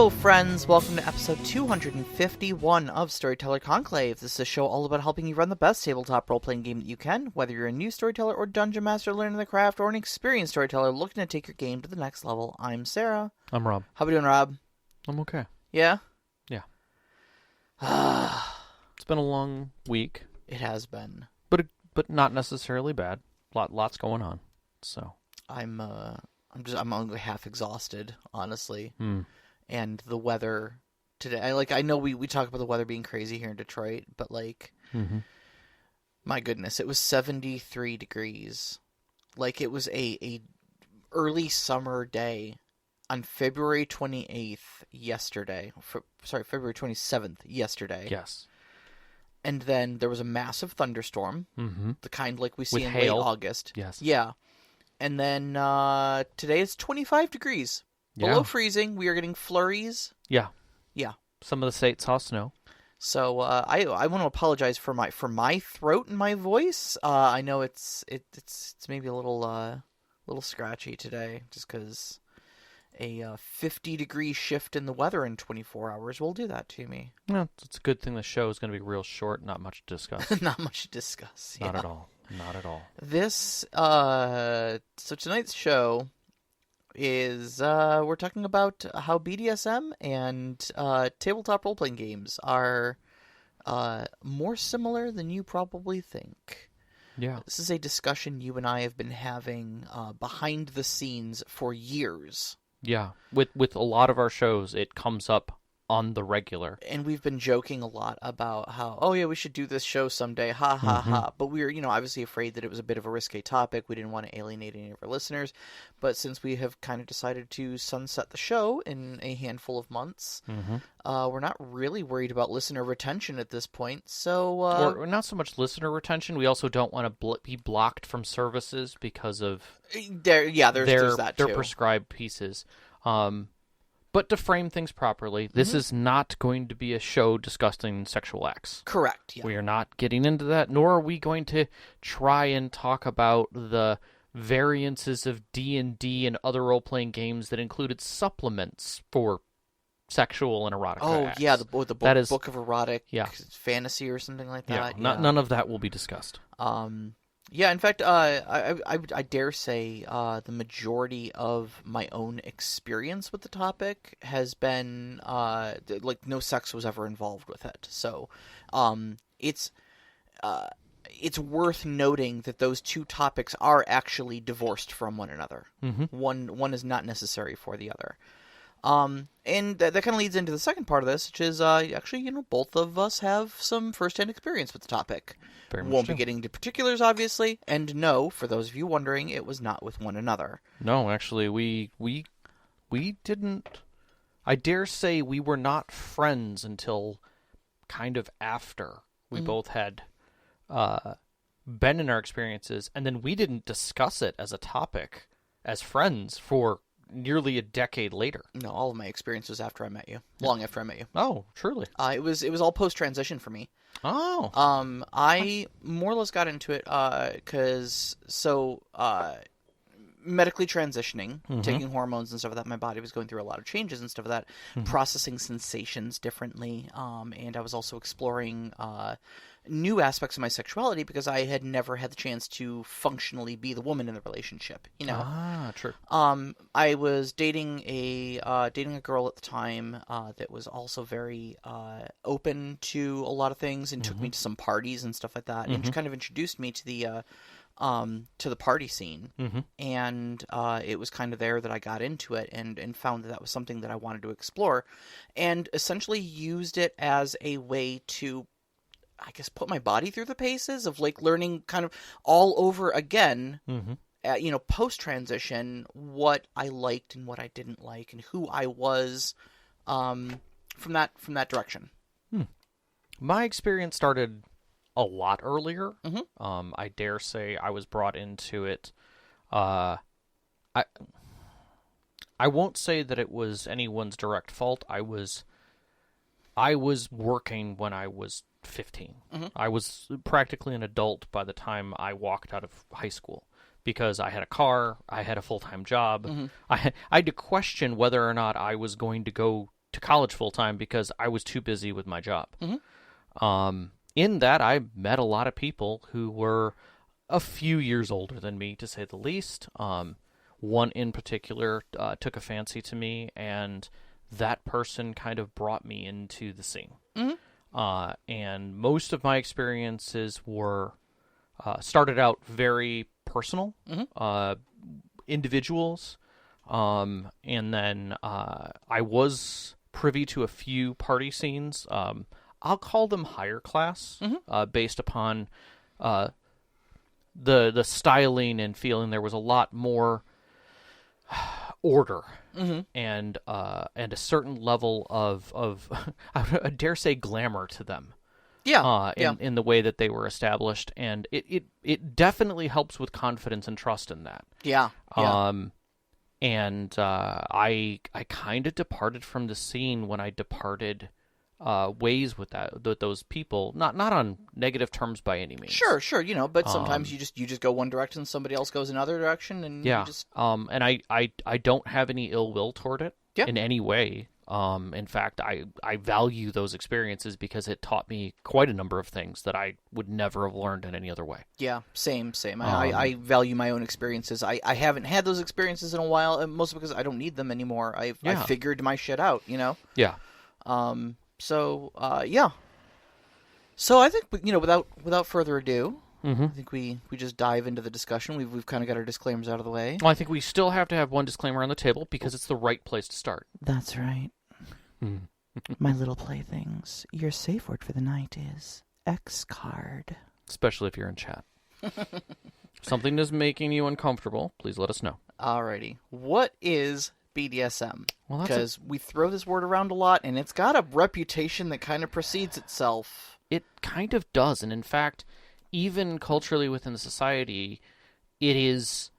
Hello, friends. Welcome to episode 251 of Storyteller Conclave. This is a show all about helping you run the best tabletop role-playing game that you can, whether you're a new storyteller or dungeon master learning the craft, or an experienced storyteller looking to take your game to the next level. I'm Sarah. I'm Rob. How we doing, Rob? I'm okay. Yeah? Yeah. It's been a long week. It has been. But not necessarily bad. Lots going on. So I'm only half exhausted, honestly. Hmm. And the weather today, I know we talk about the weather being crazy here in Detroit, but my goodness, it was 73 degrees. Like, it was a early summer day on February 28th yesterday. February 27th yesterday. Yes. And then there was a massive thunderstorm, the kind like we see in hail. late August. Yes. Yeah. And then today it's 25 degrees. Below freezing. We are getting flurries. Yeah. Yeah. Some of the states saw snow. So I want to apologize for my throat and my voice. I know it's maybe a little scratchy today, just because a 50-degree shift in the weather in 24 hours will do that to me. No, it's a good thing the show is going to be real short. Not much to discuss. Not much to discuss. Not at all. Not at all. This so tonight's show is we're talking about how BDSM and tabletop role-playing games are more similar than you probably think. Yeah. This is a discussion you and I have been having behind the scenes for years. Yeah. With a lot of our shows, it comes up on the regular. And we've been joking a lot about how, oh yeah, we should do this show someday, ha ha ha. But we were, obviously afraid that it was a bit of a risque topic. We didn't want to alienate any of our listeners. But since we have kind of decided to sunset the show in a handful of months, we're not really worried about listener retention at this point. So, or not so much listener retention. We also don't want to be blocked from services because of there's that too. Their prescribed pieces. But to frame things properly, this is not going to be a show discussing sexual acts. Correct. Yeah. We are not getting into that, nor are we going to try and talk about the variances of D&D and other role-playing games that included supplements for sexual and erotic acts. Oh, yeah, the book of erotic fantasy or something like that. Yeah, none of that will be discussed. Yeah, in fact, I dare say the majority of my own experience with the topic has been, no sex was ever involved with it. So it's worth noting that those two topics are actually divorced from one another. One is not necessary for the other. And that kind of leads into the second part of this, which is actually, both of us have some first-hand experience with the topic. Won't be getting into particulars, obviously, and no, for those of you wondering, it was not with one another. No, actually, we didn't. I dare say we were not friends until kind of after we both had been in our experiences, and then we didn't discuss it as a topic as friends for nearly a decade later. No, all of my experience was after I met you. Long after I met you. Oh, truly. It was all post-transition for me. Oh. I more or less got into it because medically transitioning, taking hormones and stuff like that, my body was going through a lot of changes and stuff like that, processing sensations differently, and I was also exploring new aspects of my sexuality because I had never had the chance to functionally be the woman in the relationship, Ah, true. I was dating a girl at the time that was also very open to a lot of things and took me to some parties and stuff like that, and she kind of introduced me to the party scene, and it was kind of there that I got into it and found that was something that I wanted to explore, and essentially used it as a way to, I guess, put my body through the paces of learning kind of all over again, post-transition, what I liked and what I didn't like and who I was from that direction. My experience started a lot earlier. I dare say I was brought into it. I won't say that it was anyone's direct fault. I was working when I was 15. I was practically an adult by the time I walked out of high school because I had a car, I had a full-time job. I had to question whether or not I was going to go to college full time because I was too busy with my job. Mm-hmm. In that, I met a lot of people who were a few years older than me, to say the least. One in particular took a fancy to me, and that person kind of brought me into the scene. Mm-hmm. And most of my experiences were started out very personal, individuals, and then I was privy to a few party scenes. I'll call them higher class, based upon the styling and feeling. There was a lot more order and a certain level of I dare say glamour to them. In the way that they were established, and it definitely helps with confidence and trust in that. I kind of departed from the scene when I departed ways with those people, not on negative terms by any means. Sure, but sometimes you just go one direction, somebody else goes another direction, and you just... and I don't have any ill will toward it in any way. In fact, I value those experiences because it taught me quite a number of things that I would never have learned in any other way. Yeah, same. I value my own experiences. I haven't had those experiences in a while, mostly because I don't need them anymore. I figured my shit out, Yeah. So I think, without further ado, I think we just dive into the discussion. We've kind of got our disclaimers out of the way. Well, I think we still have to have one disclaimer on the table because it's the right place to start. That's right. My little playthings, your safe word for the night is X card. Especially if you're in chat. If something is making you uncomfortable, please let us know. Alrighty. What is BDSM? Well, because we throw this word around a lot, and it's got a reputation that kind of precedes itself. It kind of does, and in fact, even culturally within the society, it is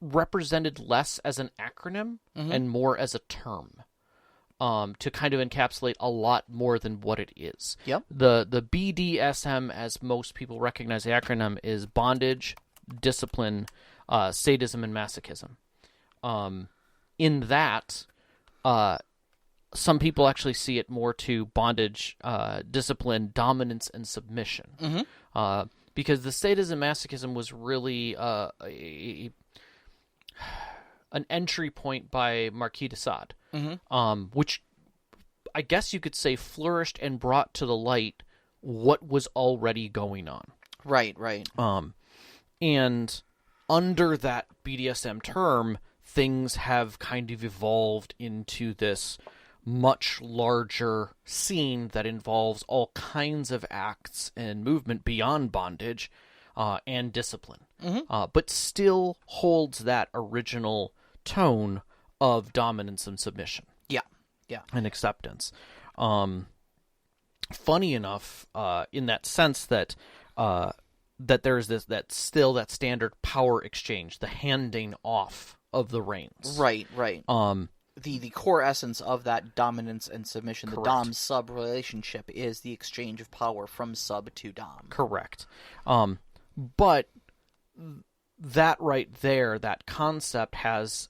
represented less as an acronym and more as a term, to kind of encapsulate a lot more than what it is. Yep. The BDSM, as most people recognize the acronym, is bondage, discipline, sadism, and masochism. In that, some people actually see it more to bondage, discipline, dominance, and submission. Because the sadism masochism was really an entry point by Marquis de Sade, which I guess you could say flourished and brought to the light what was already going on. Right. And under that BDSM term, things have kind of evolved into this much larger scene that involves all kinds of acts and movement beyond bondage and discipline, but still holds that original tone of dominance and submission. Yeah. And acceptance. Funny enough, in that sense that there's that standard power exchange, the handing off of the reins. Right. The core essence of that dominance and submission, correct. The dom-sub relationship, is the exchange of power from sub to dom. Correct. But that right there, that concept has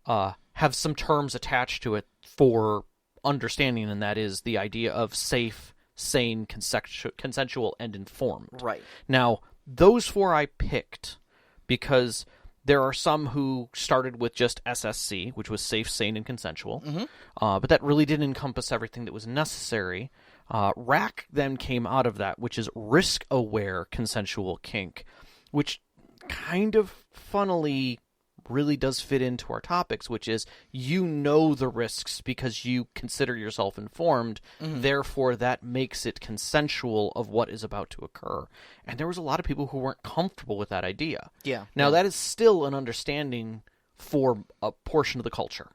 have some terms attached to it for understanding, and that is the idea of safe, sane, consensual, and informed. Right. Now, those four I picked because there are some who started with just SSC, which was safe, sane, and consensual, but that really didn't encompass everything that was necessary. RAC then came out of that, which is risk-aware consensual kink, which kind of funnily really does fit into our topics, which is the risks because you consider yourself informed, therefore that makes it consensual of what is about to occur. And there was a lot of people who weren't comfortable with that idea. Yeah. Now, that is still an understanding for a portion of the culture,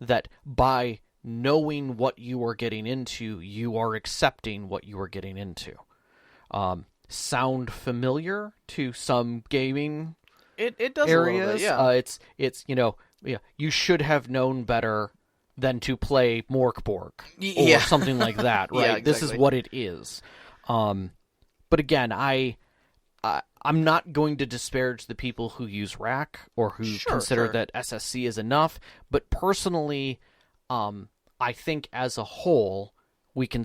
that by knowing what you are getting into, you are accepting what you are getting into. Sound familiar to some gaming It does areas? A little bit, yeah. It's you should have known better than to play Morkborg or something like that, right? Yeah, exactly. This is what it is. But again, I'm not going to disparage the people who use RAC or who consider that SSC is enough, but personally, I think as a whole, we can,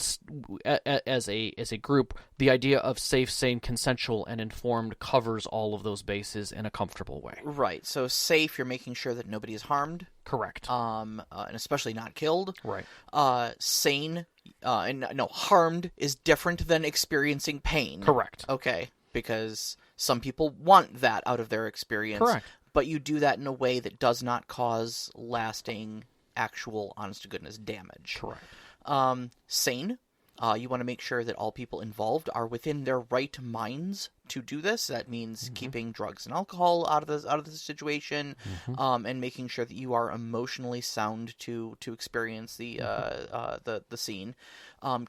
as a group, the idea of safe, sane, consensual, and informed covers all of those bases in a comfortable way. Right. So safe, you're making sure that nobody is harmed. Correct. And especially not killed. Right. Sane, and no, harmed is different than experiencing pain. Correct. Okay, because some people want that out of their experience. Correct. But you do that in a way that does not cause lasting, actual, honest-to-goodness damage. Correct. Sane, you want to make sure that all people involved are within their right minds to do this. That means keeping drugs and alcohol out of the situation, and making sure that you are emotionally sound to experience the scene.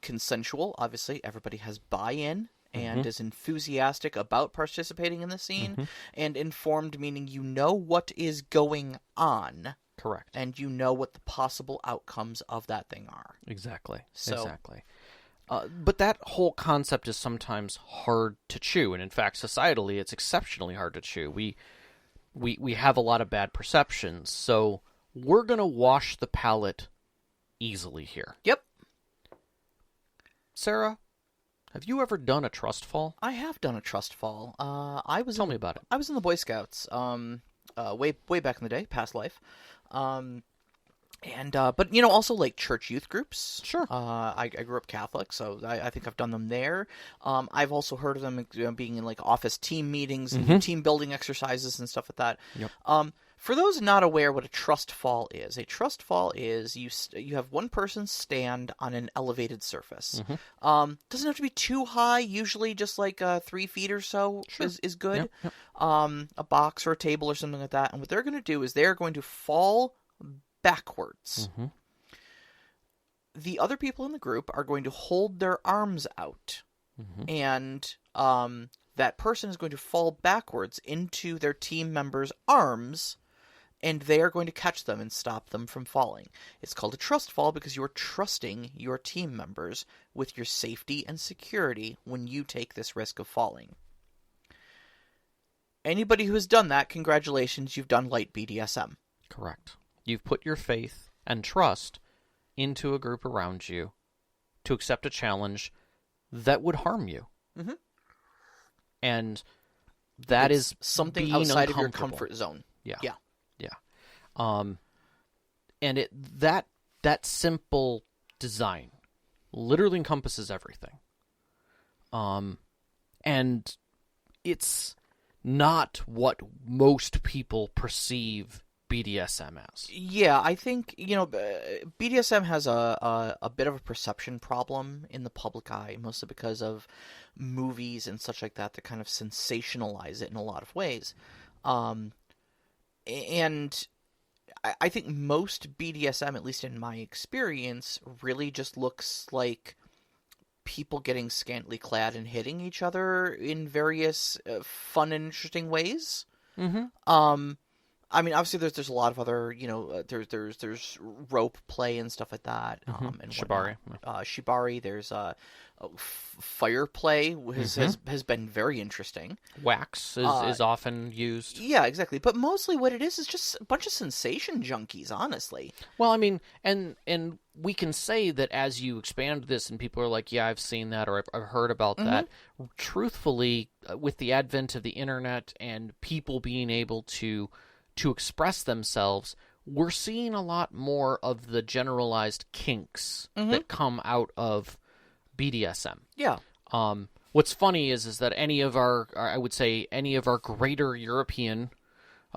Consensual, obviously, everybody has buy-in and is enthusiastic about participating in the scene, and informed, meaning you know what is going on. Correct. And you know what the possible outcomes of that thing are. Exactly. So, exactly. But that whole concept is sometimes hard to chew, and in fact, societally, it's exceptionally hard to chew. We have a lot of bad perceptions, so we're going to wash the palate easily here. Yep. Sarah, have you ever done a trust fall? I have done a trust fall. Tell me about it. I was in the Boy Scouts, way back in the day, past life. But also like church youth groups. Sure. I grew up Catholic, so I think I've done them there. I've also heard of them being in like office team meetings and team building exercises and stuff like that. Yep. For those not aware what a trust fall is, you have one person stand on an elevated surface. Doesn't have to be too high. Usually just like 3 feet or so is good. Yep. A box or a table or something like that. And what they're going to do is they're going to fall backwards. The other people in the group are going to hold their arms out. And that person is going to fall backwards into their team member's arms, and they are going to catch them and stop them from falling. It's called a trust fall because you're trusting your team members with your safety and security when you take this risk of falling. Anybody who has done that, congratulations, you've done light BDSM. Correct. You've put your faith and trust into a group around you to accept a challenge that would harm you. And that it's is something being outside of your uncomfortable. comfort zone. Yeah. Yeah. And that simple design literally encompasses everything. And it's not what most people perceive BDSM as. Yeah, I think, BDSM has a bit of a perception problem in the public eye, mostly because of movies and such like that kind of sensationalize it in a lot of ways. And I think most BDSM, at least in my experience, really just looks like people getting scantily clad and hitting each other in various fun and interesting ways. I mean, obviously, there's a lot of other, there's rope play and stuff like that. And Shibari. Shibari. There's fire play has been very interesting. Wax is often used. Yeah, exactly. But mostly what it is just a bunch of sensation junkies, honestly. Well, I mean, and we can say that as you expand this and people are like, yeah, I've seen that or I've heard about that. Truthfully, with the advent of the internet and people being able to express themselves, we're seeing a lot more of the generalized kinks that come out of BDSM. Yeah. What's funny is that any of our greater European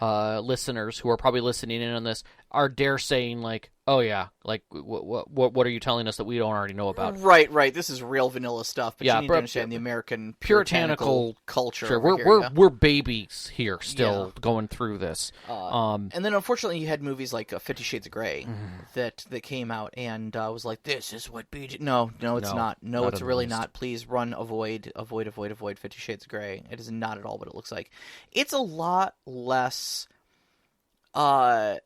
listeners who are probably listening in on this are dare saying like, oh yeah, like what are you telling us that we don't already know about? Right. This is real vanilla stuff, but you need to understand the American puritanical culture. Sure, we're babies here still going through this. And then unfortunately you had movies like 50 Shades of Grey that came out and was like, this is what BD... No, it's not. No, it's really not. Please run, avoid 50 Shades of Grey. It is not at all what it looks like. It's a lot less... you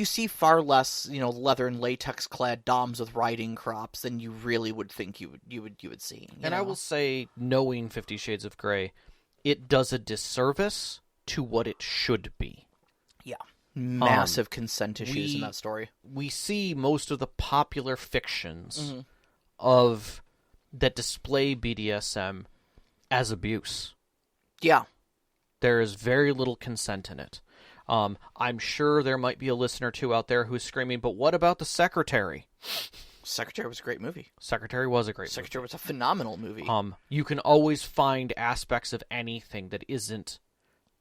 see far less, leather and latex clad doms with riding crops than you really would think you would see. And I will say, knowing 50 Shades of Grey, it does a disservice to what it should be. Yeah. massive consent issues in that story. We see most of the popular fictions Mm-hmm. that display BDSM as abuse. Yeah. There is very little consent in it. I'm sure there might be a listener or two out there who's screaming, but what about The Secretary? Secretary was a great movie. Secretary was a great movie. Secretary was a phenomenal movie. You can always find aspects of anything that isn't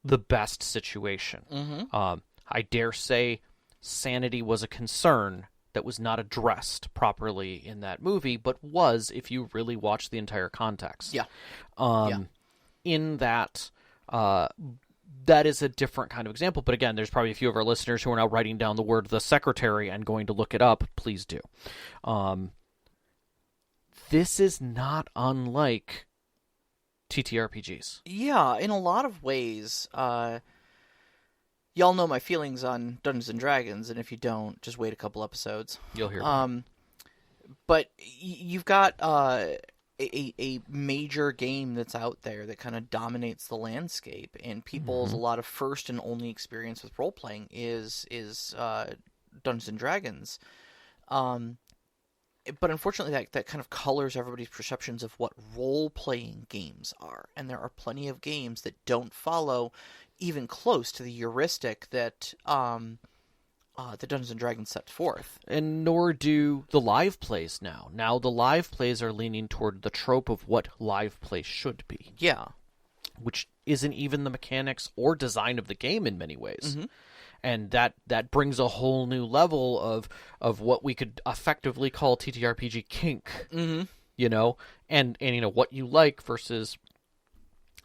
the best situation. Mm-hmm. I dare say sanity was a concern that was not addressed properly in that movie, but was if you really watch the entire context. Yeah. In that, that is a different kind of example. But again, there's probably a few of our listeners who are now writing down the word The Secretary and going to look it up. Please do. This is not unlike TTRPGs. Yeah, in a lot of ways. Y'all know my feelings on Dungeons and Dragons, and if you don't, just wait a couple episodes. You'll hear that. But you've got a major game that's out there that kind of dominates the landscape, and people's a lot of first and only experience with role playing is Dungeons and Dragons. But unfortunately, that kind of colors everybody's perceptions of what role playing games are, and there are plenty of games that don't follow even close to the heuristic that the Dungeons and Dragons set forth. And nor do the live plays now. Now the live plays are leaning toward the trope of what live play should be. Yeah. Which isn't even the mechanics or design of the game in many ways. Mm-hmm. And that brings a whole new level of what we could effectively call TTRPG kink. Mm-hmm. You know? And what you like versus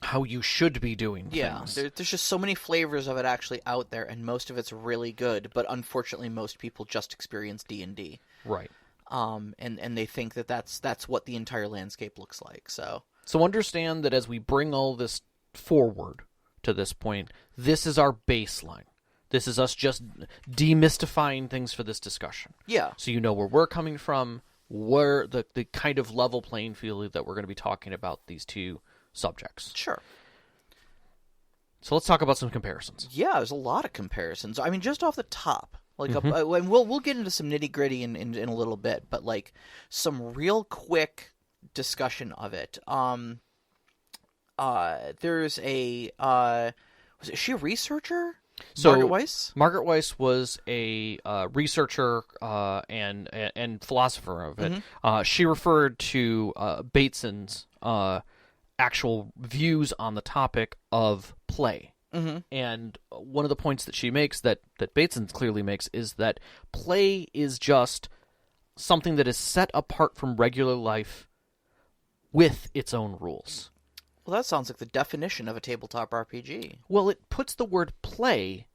how you should be doing things. Yeah, there's just so many flavors of it actually out there, and most of it's really good, but unfortunately most people just experience D&D. Right. And they think that that's what the entire landscape looks like, so understand that as we bring all this forward to this point, this is our baseline. This is us just demystifying things for this discussion. Yeah. So you know where we're coming from, where the kind of level playing field that we're going to be talking about these two subjects. Sure. So let's talk about some comparisons. Yeah, there's a lot of comparisons. I mean, just off the top, like, and we'll get into some nitty gritty in a little bit, but like some real quick discussion of it. There's was she a researcher? So, Margaret Weiss? Margaret Weiss was a researcher and philosopher of it. She referred to Bateson's actual views on the topic of play. And one of the points that she makes, that Bateson clearly makes, is that play is just something that is set apart from regular life with its own rules. Well, that sounds like the definition of a tabletop RPG. Well, it puts the word play,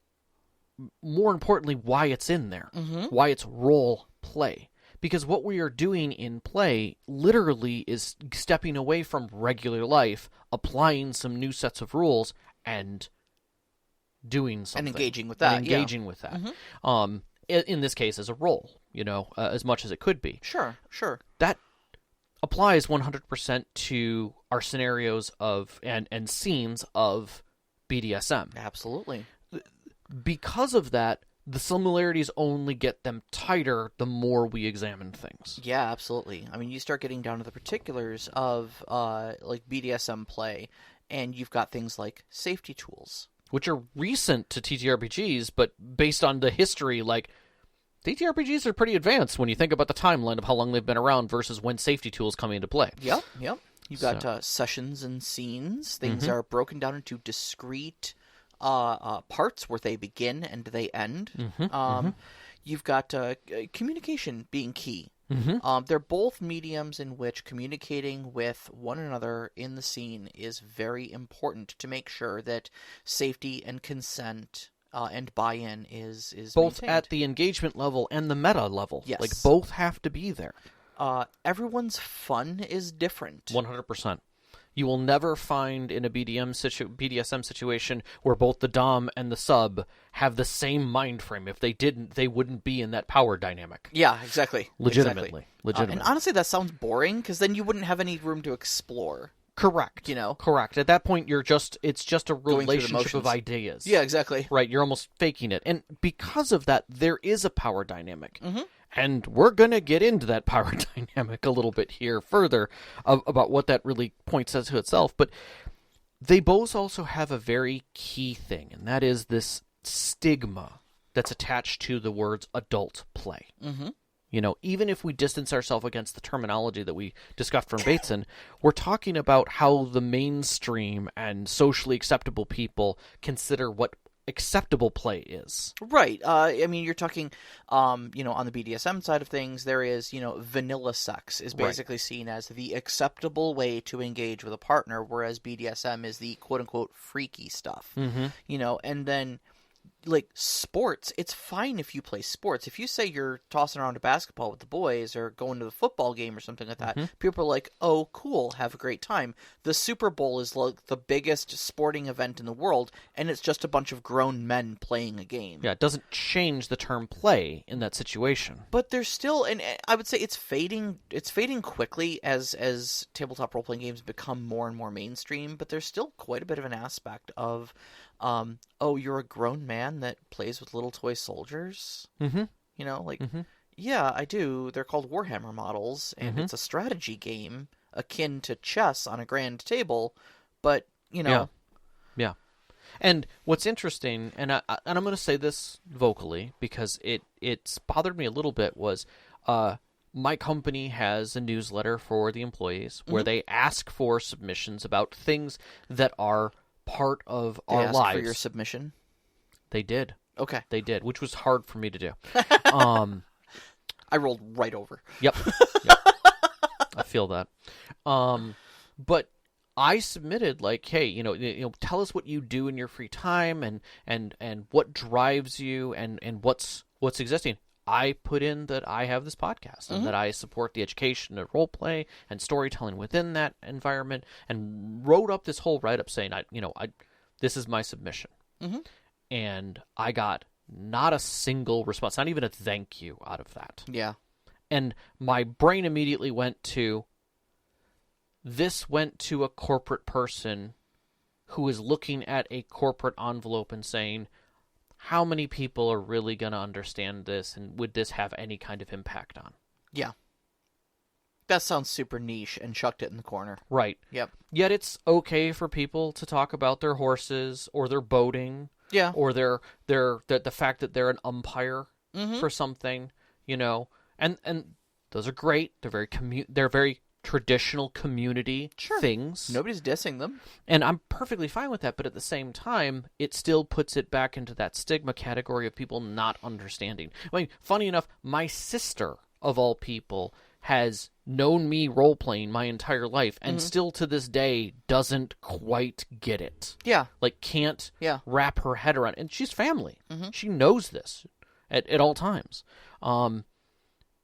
more importantly, why it's in there. Why it's role play. Because what we are doing in play literally is stepping away from regular life, applying some new sets of rules, and doing something. And engaging with that. With that. In this case, as a role, as much as it could be. Sure. That applies 100% to our scenarios of and scenes of BDSM. Absolutely. Because of that, the similarities only get them tighter the more we examine things. Yeah, absolutely. I mean, you start getting down to the particulars of like BDSM play, and you've got things like safety tools, which are recent to TTRPGs, but based on the history, like, TTRPGs are pretty advanced when you think about the timeline of how long they've been around versus when safety tools come into play. Yep. You've got sessions and scenes. Things are broken down into discrete parts where they begin and they end. You've got communication being key. They're both mediums in which communicating with one another in the scene is very important to make sure that safety and consent and buy-in is both maintained. At the engagement level and the meta level. Yes. Like, both have to be there. Everyone's fun is different. 100%. You will never find in a BDSM situation where both the Dom and the sub have the same mind frame. If they didn't, they wouldn't be in that power dynamic. Yeah, exactly. Legitimately. And honestly, that sounds boring, because then you wouldn't have any room to explore. Correct. You know? Correct. At that point, it's just a Going through the relationship of motions. ideas. Yeah, exactly. Right. You're almost faking it. And because of that, there is a power dynamic. Mm-hmm. And we're going to get into that power dynamic a little bit here further about what that really points to itself. But they both also have a very key thing, and that is this stigma that's attached to the words adult play. Mm-hmm. You know, even if we distance ourselves against the terminology that we discussed from Bateson, we're talking about how the mainstream and socially acceptable people consider what acceptable play is. Right. I mean, you're talking, on the BDSM side of things, there is, vanilla sex is basically seen as the acceptable way to engage with a partner, whereas BDSM is the quote-unquote freaky stuff. Mm-hmm. And then, like, sports, it's fine if you play sports. If you say you're tossing around a basketball with the boys or going to the football game or something like that, people are like, oh, cool, have a great time. The Super Bowl is like the biggest sporting event in the world, and it's just a bunch of grown men playing a game. Yeah, it doesn't change the term play in that situation. But there's still, and I would say it's fading quickly as tabletop role-playing games become more and more mainstream, but there's still quite a bit of an aspect of, oh, you're a grown man that plays with little toy soldiers? Mm-hmm. Yeah, I do. They're called Warhammer models, and it's a strategy game akin to chess on a grand table, but, Yeah. And what's interesting, and I'm going to say this vocally because it's bothered me a little bit, was my company has a newsletter for the employees where they ask for submissions about things that are part of They our ask lives. for your submission? They did. Okay. They did, which was hard for me to do. I rolled right over. Yep. I feel that. But I submitted like, hey, tell us what you do in your free time and what drives you and what's existing. I put in that I have this podcast and that I support the education of role play and storytelling within that environment, and wrote up this whole write up saying, this is my submission. And I got not a single response, not even a thank you out of that. Yeah. And my brain immediately went to, this went to a corporate person who is looking at a corporate envelope and saying, how many people are really going to understand this, and would this have any kind of impact on? Yeah. That sounds super niche, and chucked it in the corner. Right. Yep. Yet it's okay for people to talk about their horses or their boating. Yeah. Or the fact that they're an umpire for something, and those are great. They're very traditional community things. Nobody's dissing them. And I'm perfectly fine with that, but at the same time, it still puts it back into that stigma category of people not understanding. I mean, funny enough, my sister, of all people, has known me role-playing my entire life and still to this day doesn't quite get it. Yeah. Like, can't wrap her head around it. And she's family. She knows this at all times. And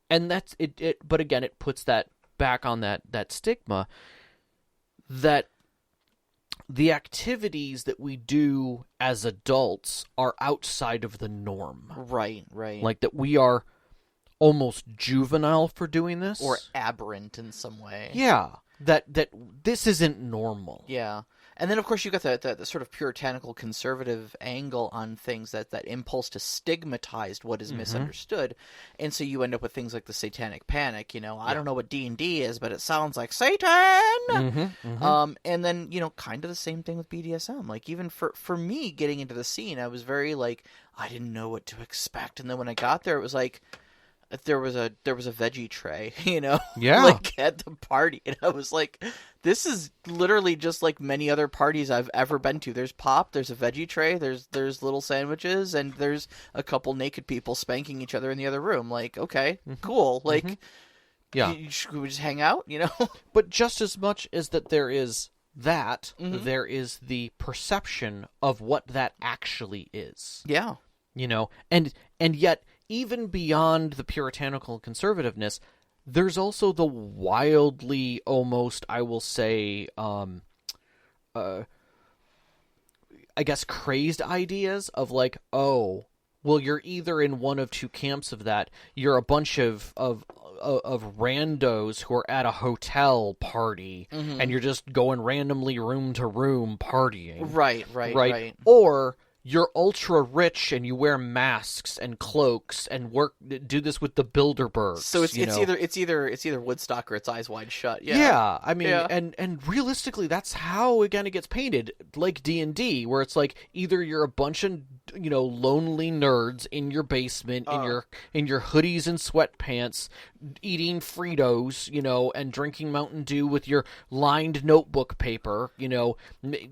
that's it. But again, it puts that back on that stigma that the activities that we do as adults are outside of the norm. Right. Like that we are almost juvenile for doing this. Or aberrant in some way. Yeah. That this isn't normal. Yeah. And then, of course, you got the sort of puritanical conservative angle on things, that impulse to stigmatize what is misunderstood. And so you end up with things like the satanic panic, I don't know what D&D is, but it sounds like Satan! And then, kind of the same thing with BDSM. Like, even for me getting into the scene, I was very, like, I didn't know what to expect. And then when I got there, it was like, there was a veggie tray, like at the party, and I was like, this is literally just like many other parties I've ever been to. There's pop, there's a veggie tray, there's little sandwiches, and there's a couple naked people spanking each other in the other room. Like, okay, cool. Like, should we just hang out, But just as much as that there is that, there is the perception of what that actually is. Yeah. And yet, even beyond the puritanical conservativeness, there's also the wildly, almost, I will say, I guess, crazed ideas of like, oh, well, you're either in one of two camps of that. You're a bunch of of randos who are at a hotel party, and you're just going randomly room to room partying. Right. Or you're ultra rich and you wear masks and cloaks and do this with the Bilderbergs. So it's either Woodstock or it's Eyes Wide Shut. Yeah. Yeah, I mean, and realistically, that's how again it gets painted, like D&D, where it's like either you're a bunch of lonely nerds in your basement in your hoodies and sweatpants, eating Fritos, and drinking Mountain Dew with your lined notebook paper,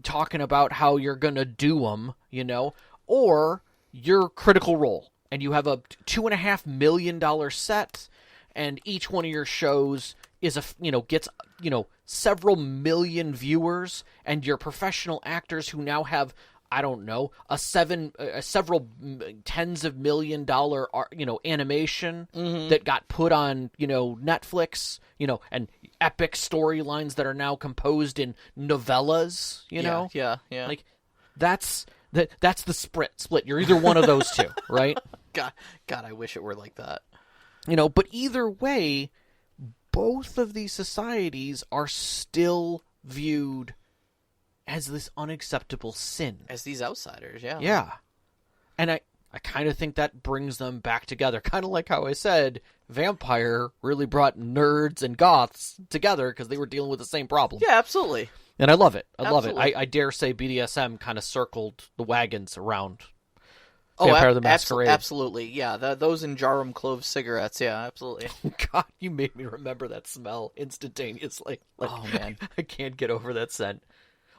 talking about how you're gonna do them, or you're Critical Role and you have a $2.5 million set, and each one of your shows is gets several million viewers, and you're professional actors who now have, I don't know, several tens of $1 million animation that got put on Netflix, and epic storylines that are now composed in novellas, Yeah. Like that's the split. You're either one of those two, right? God, I wish it were like that. But either way, both of these societies are still viewed as this unacceptable sin. As these outsiders, yeah. Yeah. And I kind of think that brings them back together. Kind of like how I said Vampire really brought nerds and goths together because they were dealing with the same problem. Yeah, absolutely. And I love it. I love it. I dare say BDSM kind of circled the wagons around Vampire the Masquerade. Absolutely. Yeah, those and Jarum Clove cigarettes. Yeah, absolutely. God, you made me remember that smell instantaneously. Oh, man. I can't get over that scent.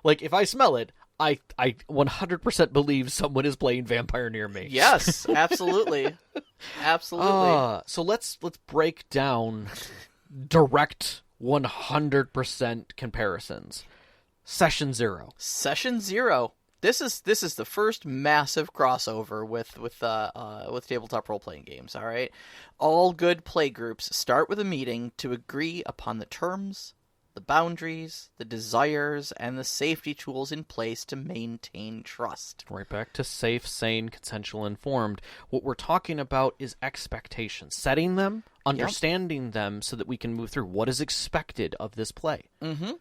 Like, if I smell it, I 100% believe someone is playing vampire near me. Yes, absolutely. Absolutely. So let's break down direct 100% comparisons. Session 0. Session 0. This is the first massive crossover with tabletop role-playing games, all right? All good play groups start with a meeting to agree upon the terms, the boundaries, the desires, and the safety tools in place to maintain trust. Right back to safe, sane, consensual, informed. What we're talking about is expectations. Setting them, understanding them so that we can move through what is expected of this play. Mm-hmm.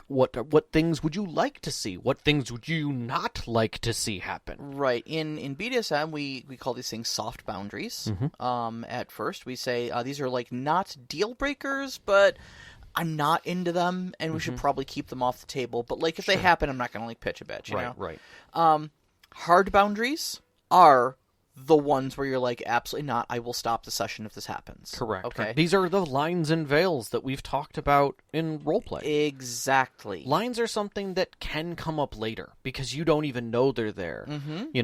What things would you like to see? What things would you not like to see happen? Right. In BDSM, we call these things soft boundaries. Mm-hmm. At first, we say these are like not deal breakers, but I'm not into them, and we should probably keep them off the table. But like if they happen, I'm not going to like pitch a bitch. You know? Right. Hard boundaries are the ones where you're like, absolutely not. I will stop the session if this happens. Correct. Okay. These are the lines and veils that we've talked about in roleplay. Exactly. Lines are something that can come up later because you don't even know they're there,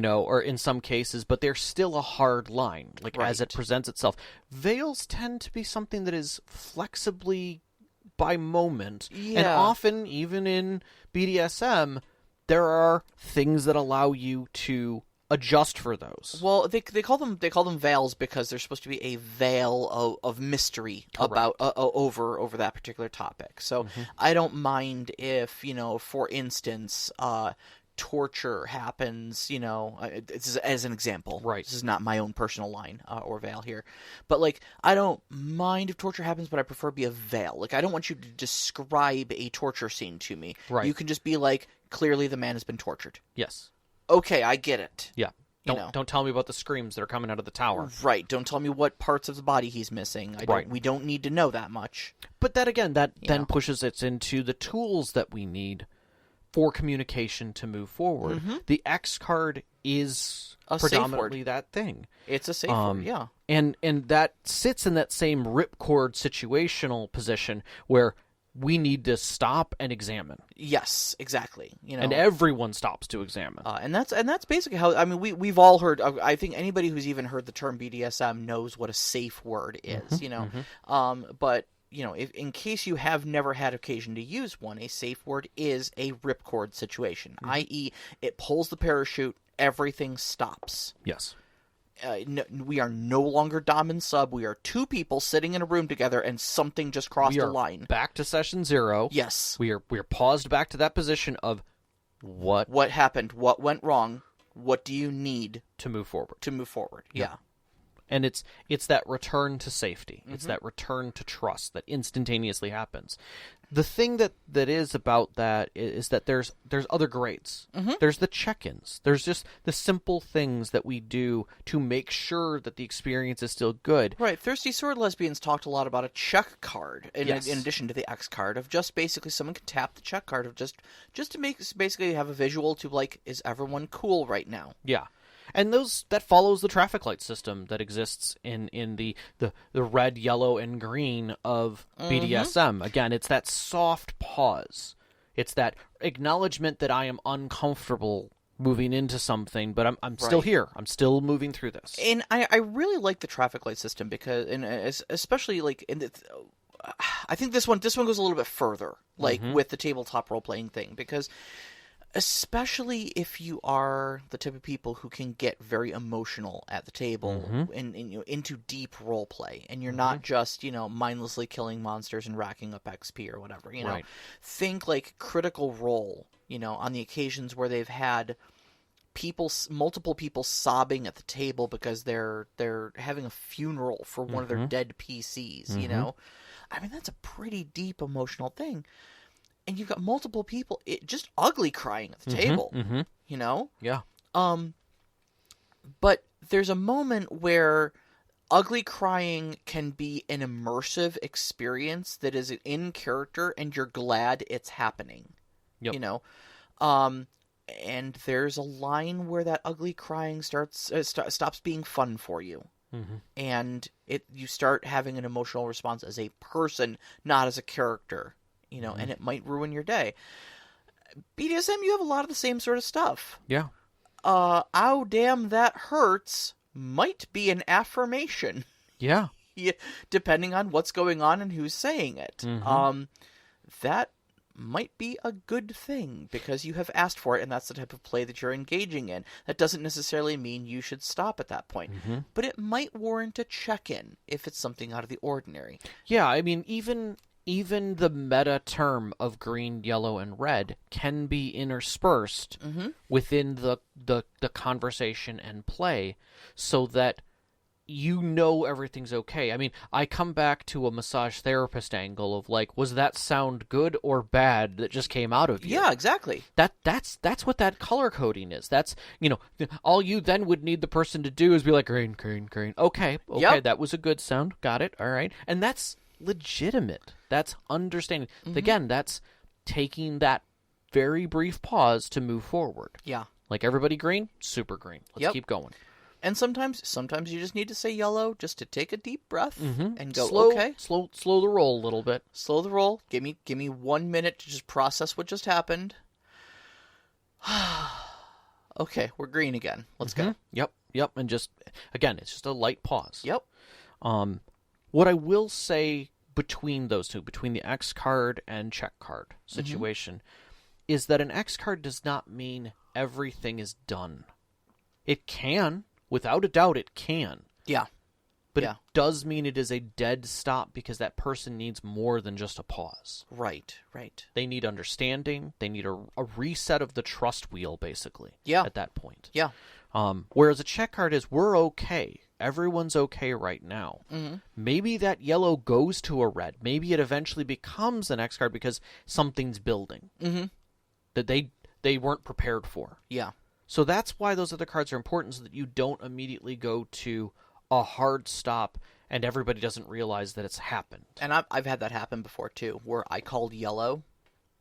or in some cases, but they're still a hard line, like as it presents itself. Veils tend to be something that is flexibly by moment, and often, even in BDSM, there are things that allow you to adjust for those. Well, they call them veils because there's supposed to be a veil of mystery about over that particular topic. So I don't mind if for instance, torture happens. As an example. Right. This is not my own personal line or veil here, but like I don't mind if torture happens, but I prefer it be a veil. Like I don't want you to describe a torture scene to me. Right. You can just be like, clearly the man has been tortured. Yes. Okay, I get it. Yeah. Don't tell me about the screams that are coming out of the tower. Right. Don't tell me what parts of the body he's missing. We don't need to know that much. But that again, then pushes us into the tools that we need for communication to move forward. The X card is predominantly that thing. It's a safe word, yeah. And that sits in that same ripcord situational position where we need to stop and examine. Yes, exactly. And everyone stops to examine. And that's basically how. I mean, we've all heard. I think anybody who's even heard the term BDSM knows what a safe word is. But if in case you have never had occasion to use one, a safe word is a ripcord situation, i.e., it pulls the parachute, everything stops. Yes. We are no longer dom and sub. We are two people sitting in a room together, and something just crossed a line. Back to session 0. Yes, we are paused back to that position of what happened, what went wrong, what do you need to move forward. Yeah. And it's that return to safety. It's that return to trust that instantaneously happens. The thing that is about that is that there's other grades. There's the check-ins. There's just the simple things that we do to make sure that the experience is still good. Right. Thirsty Sword Lesbians talked a lot about a check card in Yes. addition to the X card of just basically someone can tap the check card of just to basically have a visual to like, is everyone cool right now? Yeah. And that follows the traffic light system that exists in the red, yellow, and green of BDSM. Again, it's that soft pause. It's that acknowledgement that I am uncomfortable moving into something, but I'm still here. I'm still moving through this. And I really like the traffic light system because, and especially like I think this one goes a little bit further, like with the tabletop role playing thing, because especially if you are the type of people who can get very emotional at the table and into deep role play, and you're not just mindlessly killing monsters and racking up XP or whatever. Right. Think like Critical Role. On the occasions where they've had multiple people sobbing at the table because they're having a funeral for one of their dead PCs. I mean, that's a pretty deep emotional thing. And you've got multiple people just ugly crying at the table, Yeah. But there's a moment where ugly crying can be an immersive experience that is in character, and you're glad it's happening. Yep. And there's a line where that ugly crying stops being fun for you. And you start having an emotional response as a person, not as a character. And it might ruin your day. BDSM, you have a lot of the same sort of stuff. Yeah. Ow, damn, that hurts might be an affirmation. Yeah. Depending on what's going on and who's saying it. That might be a good thing because you have asked for it, and that's the type of play that you're engaging in. That doesn't necessarily mean you should stop at that point. But it might warrant a check-in if it's something out of the ordinary. Yeah, I mean, even the meta term of green, yellow, and red can be interspersed within the conversation and play so that everything's okay. I mean, I come back to a massage therapist angle of like, was that sound good or bad that just came out of you? Yeah, exactly. That's what that color coding is. That's, all you then would need the person to do is be like, green, green, green. Okay, Yep. that was a good sound. Got it. All right. And that's legitimate. That's understanding. Again, that's taking that very brief pause to move forward. Yeah. Like everybody green, super green. Let's keep going. And sometimes you just need to say yellow just to take a deep breath and go, okay. Slow the roll a little bit. Slow the roll. Give me 1 minute to just process what just happened. Okay, we're green again. Let's go. Yep. And just, again, it's just a light pause. Yep. What I will say between those two, between the X card and check card situation, is that an X card does not mean everything is done. It can. Without a doubt, it can. Yeah. But it does mean it is a dead stop because that person needs more than just a pause. Right. They need understanding. They need a reset of the trust wheel, basically, at that point. Yeah. Whereas a check card is, we're okay. Everyone's okay right now. Maybe that yellow goes to a red. Maybe it eventually becomes an X card because something's building that they weren't prepared for. Yeah. So that's why those other cards are important, so that you don't immediately go to a hard stop and everybody doesn't realize that it's happened. And I've had that happen before, too, where I called yellow,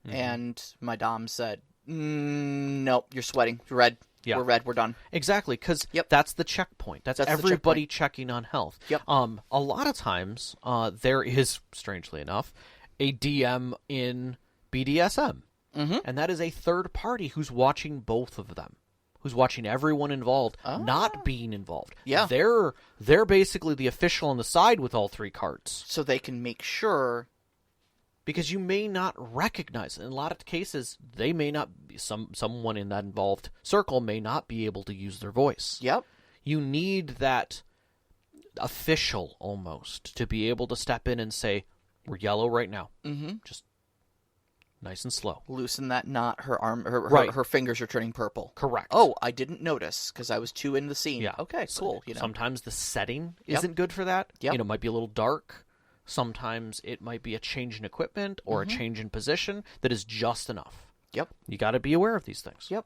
and my dom said, nope, you're sweating. You're red. Yeah. We're red. We're done. Exactly, because that's the checkpoint. That's everybody checking on health. Yep. A lot of times, there is, strangely enough, a DM in BDSM. And that is a third party who's watching both of them. Who's watching everyone involved, not being involved. Yeah. They're basically the official on the side with all three cards. So they can make sure. Because you may not recognize, in a lot of cases, they may not be, someone in that involved circle may not be able to use their voice. Yep. You need that official, almost, to be able to step in and say, we're yellow right now. Just Nice and slow. Loosen that knot. Her arm, Right. her fingers are turning purple. Correct. Oh, I didn't notice because I was too in the scene. Yeah. Okay, cool. Sometimes the setting Yep. isn't good for that. Yep. It might be a little dark. Sometimes it might be a change in equipment or a change in position that is just enough. Yep. You got to be aware of these things. Yep.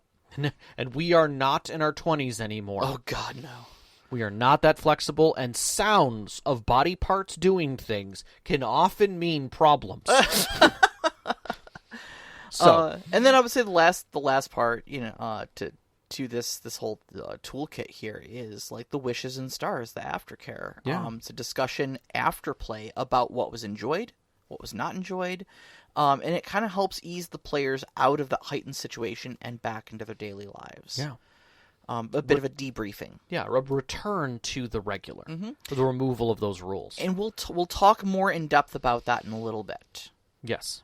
And we are not in our 20s anymore. Oh God, no. We are not that flexible, and sounds of body parts doing things can often mean problems. So, and then I would say the last part, to this whole toolkit here is like the wishes and stars, the aftercare. Yeah. It's a discussion after play about what was enjoyed, what was not enjoyed, and it kind of helps ease the players out of the heightened situation and back into their daily lives. yeah. A bit of a debriefing. Yeah, a return to the regular, for the removal of those rules. And we'll talk more in depth about that in a little bit. Yes.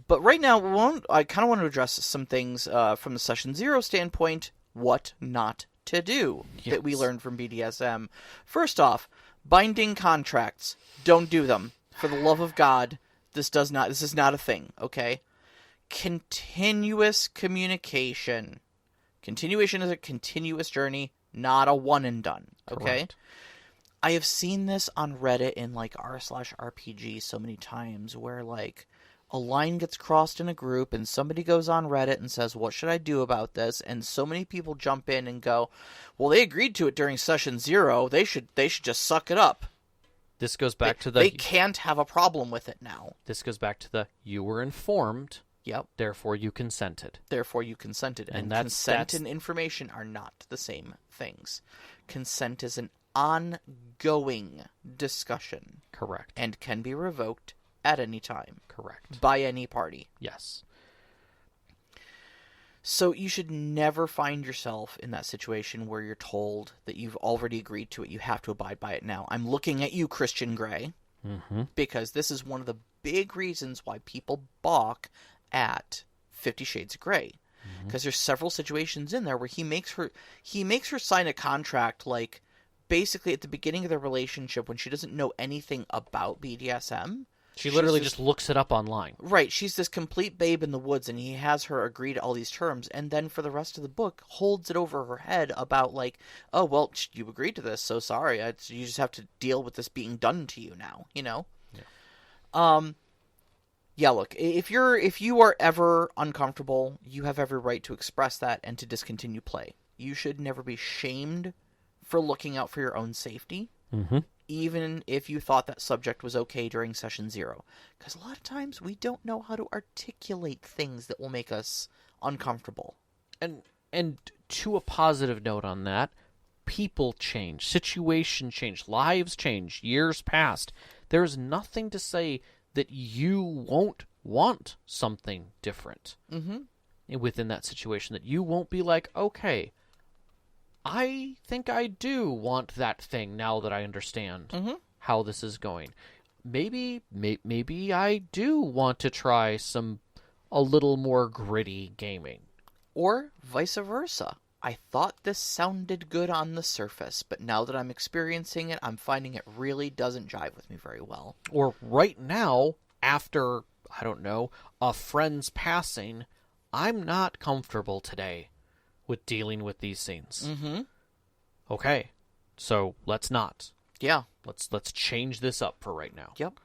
But right now, I kind of want to address some things from the Session 0 standpoint, what not to do, that we learned from BDSM. First off, binding contracts. Don't do them. For the love of God, this is not a thing, okay? Continuous communication. Continuation is a continuous journey, not a one and done, okay? Correct. I have seen this on Reddit in like r/RPG so many times where like a line gets crossed in a group and somebody goes on Reddit and says, what should I do about this? And so many people jump in and go, well, they agreed to it during Session 0. They should just suck it up. This goes back to They can't have a problem with it now. This goes back to you were informed, Yep. therefore you consented. Therefore you consented. And consent and information are not the same things. Consent is an ongoing discussion. Correct. And can be revoked at any time. Correct. By any party. Yes. So you should never find yourself in that situation where you're told that you've already agreed to it, you have to abide by it now. I'm looking at you, Christian Grey, because this is one of the big reasons why people balk at 50 Shades of Grey. Because there's several situations in there where he makes her sign a contract, like, basically at the beginning of their relationship when she doesn't know anything about BDSM. She literally just looks it up online. Right, she's this complete babe in the woods, and he has her agree to all these terms, and then for the rest of the book, holds it over her head about, like, oh, well, you agreed to this, so sorry, you just have to deal with this being done to you now, you know? Yeah. Yeah, look, if you are ever uncomfortable, you have every right to express that and to discontinue play. You should never be shamed for looking out for your own safety. Even if you thought that subject was okay during Session 0. Because a lot of times we don't know how to articulate things that will make us uncomfortable. And to a positive note on that, people change, situation change, lives change, years passed. There's nothing to say that you won't want something different within that situation, that you won't be like, okay, I think I do want that thing now that I understand how this is going. Maybe I do want to try a little more gritty gaming. Or vice versa. I thought this sounded good on the surface, but now that I'm experiencing it, I'm finding it really doesn't jive with me very well. Or right now, after, I don't know, a friend's passing, I'm not comfortable today with dealing with these scenes. Okay, so let's not. Yeah. Let's change this up for right now. Yep.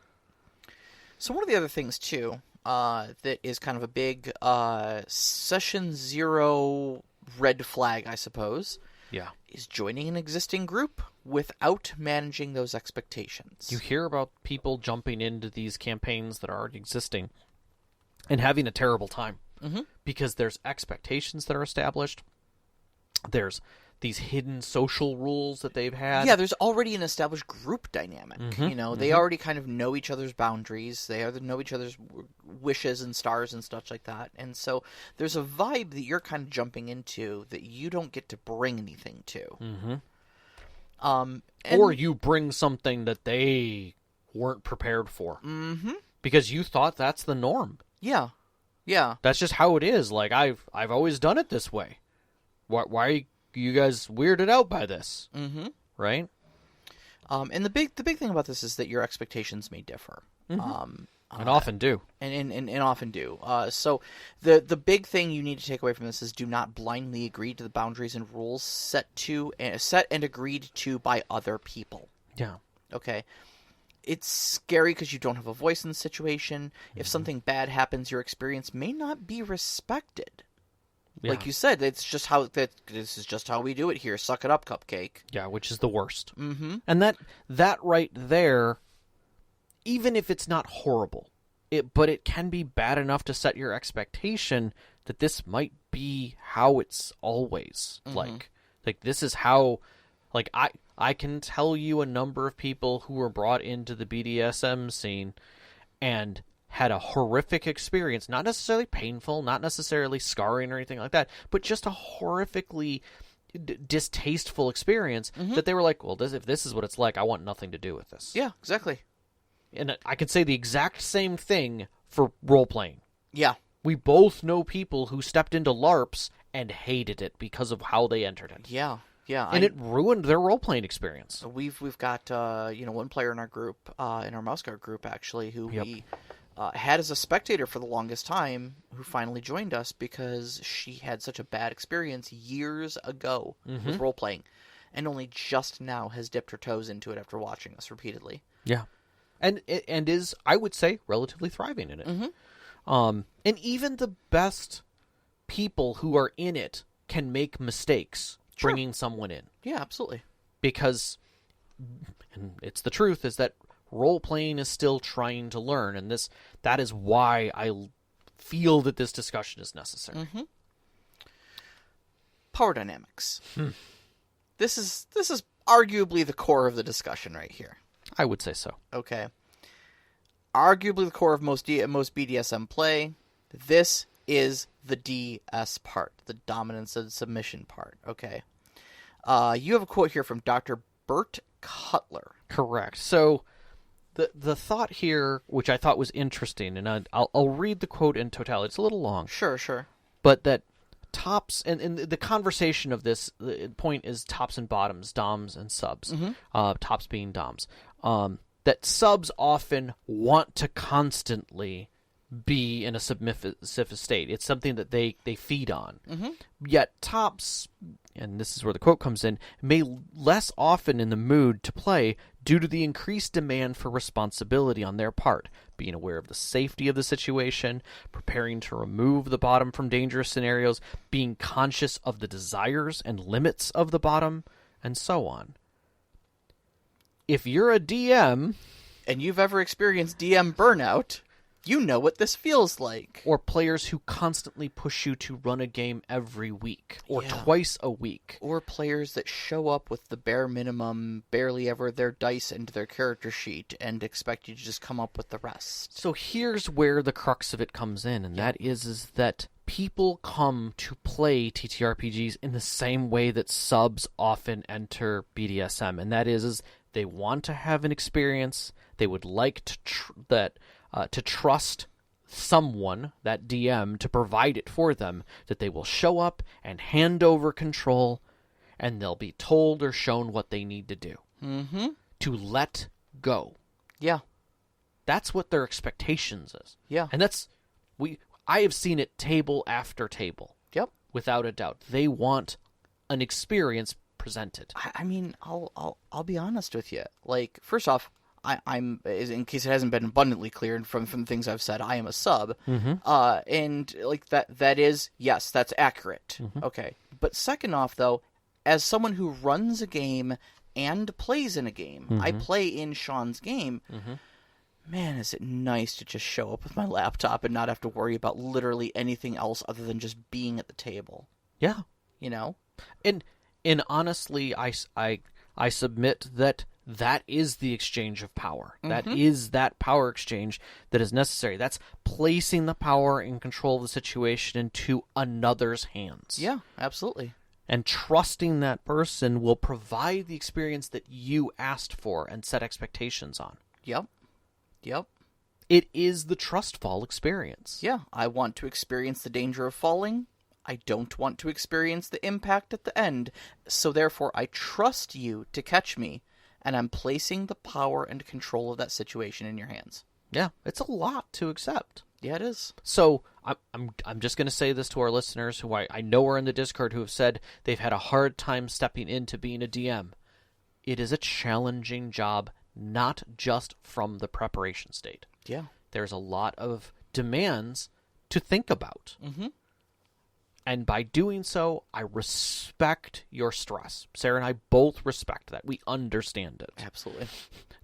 So one of the other things, too, that is kind of a big Session 0 red flag, I suppose, is joining an existing group without managing those expectations. You hear about people jumping into these campaigns that are already existing and having a terrible time because there's expectations that are established. There's these hidden social rules that they've had. Yeah, there's already an established group dynamic. You know, they already kind of know each other's boundaries. They know each other's wishes and stars and stuff like that. And so there's a vibe that you're kind of jumping into that you don't get to bring anything to. Or you bring something that they weren't prepared for. Because you thought that's the norm. Yeah. Yeah. That's just how it is. Like, I've always done it this way. Why are you guys weirded out by this? Right? And the big thing about this is that your expectations may differ. And often do. And often do. So the big thing you need to take away from this is do not blindly agree to the boundaries and rules set and agreed to by other people. Yeah. Okay? It's scary because you don't have a voice in the situation. If something bad happens, your experience may not be respected. Yeah. Like you said, this is just how we do it here. Suck it up, cupcake. Yeah, which is the worst. Mm-hmm. And that right there, even if it's not horrible, but it can be bad enough to set your expectation that this might be how it's always. Like this is how, like, I can tell you a number of people who were brought into the BDSM scene and had a horrific experience, not necessarily painful, not necessarily scarring or anything like that, but just a horrifically distasteful experience that they were like, well, if this is what it's like, I want nothing to do with this. Yeah, exactly. And I could say the exact same thing for role-playing. Yeah. We both know people who stepped into LARPs and hated it because of how they entered it. Yeah. Yeah. And it ruined their role-playing experience. We've got one player in our group, in our Mouse Guard group actually, who we had as a spectator for the longest time, who finally joined us because she had such a bad experience years ago with role-playing, and only just now has dipped her toes into it after watching us repeatedly. Yeah. And is, I would say, relatively thriving in it. And even the best people who are in it can make mistakes bringing someone in. Yeah, absolutely. Because, and it's the truth, is that role-playing is still trying to learn, and that is why I feel that this discussion is necessary. Power dynamics. This is arguably the core of the discussion right here. I would say so. Okay. Arguably the core of most BDSM play. This is the DS part, the dominance and submission part. Okay. You have a quote here from Dr. Bert Cutler. Correct. So the thought here, which I thought was interesting, and I'll read the quote in totality. It's a little long. Sure. But that tops, and the conversation of this the point is tops and bottoms, doms and subs. Tops being doms. That subs often want to constantly be in a submissive state. It's something that they feed on. Yet tops, and this is where the quote comes in, may less often in the mood to play due to the increased demand for responsibility on their part, being aware of the safety of the situation, preparing to remove the bottom from dangerous scenarios, being conscious of the desires and limits of the bottom, and so on. If you're a DM... and you've ever experienced DM burnout, you know what this feels like. Or players who constantly push you to run a game every week, or twice a week. Or players that show up with the bare minimum, barely ever their dice into their character sheet, and expect you to just come up with the rest. So here's where the crux of it comes in, and that is that people come to play TTRPGs in the same way that subs often enter BDSM, and that is they want to have an experience. They would like to trust someone, that DM, to provide it for them, that they will show up and hand over control, and they'll be told or shown what they need to do. To let go. Yeah. That's what their expectations is. Yeah. And I have seen it table after table. Yep. Without a doubt. They want an experience presented. I mean, I'll be honest with you. Like, first off, I'm in case it hasn't been abundantly clear from things I've said, I am a sub, and like that is, yes, that's accurate. Okay, but second off, though, as someone who runs a game and plays in a game, I play in Sean's game. Man, is it nice to just show up with my laptop and not have to worry about literally anything else other than just being at the table. Yeah, you know, and honestly, I submit that is the exchange of power. That is that power exchange that is necessary. That's placing the power and control of the situation into another's hands. Yeah, absolutely. And trusting that person will provide the experience that you asked for and set expectations on. Yep. It is the trust fall experience. Yeah, I want to experience the danger of falling. I don't want to experience the impact at the end. So therefore, I trust you to catch me. and I'm placing the power and control of that situation in your hands. Yeah, it's a lot to accept. Yeah, it is. So I'm just going to say this to our listeners who I know are in the Discord who have said they've had a hard time stepping into being a DM. It is a challenging job, not just from the preparation state. Yeah. There's a lot of demands to think about. Mm-hmm. And by doing so, I respect your stress. Sarah and I both respect that. We understand it. Absolutely.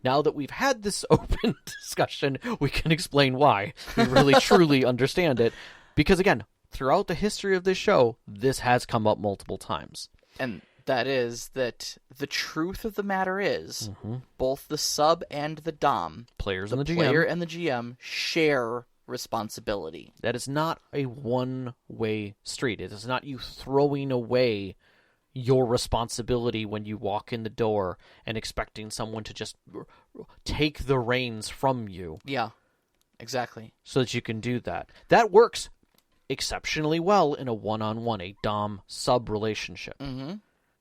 Now that we've had this open discussion, we can explain why. We really, truly understand it. Because, again, throughout the history of this show, this has come up multiple times. And that is that the truth of the matter is both the sub and the dom, Players and the GM. player and the GM, share responsibility. That is not a one-way street. It is not you throwing away your responsibility when you walk in the door and expecting someone to just take the reins from you. Yeah, exactly. So that you can do that. That works exceptionally well in a one-on-one, a dom-sub relationship. Mm-hmm.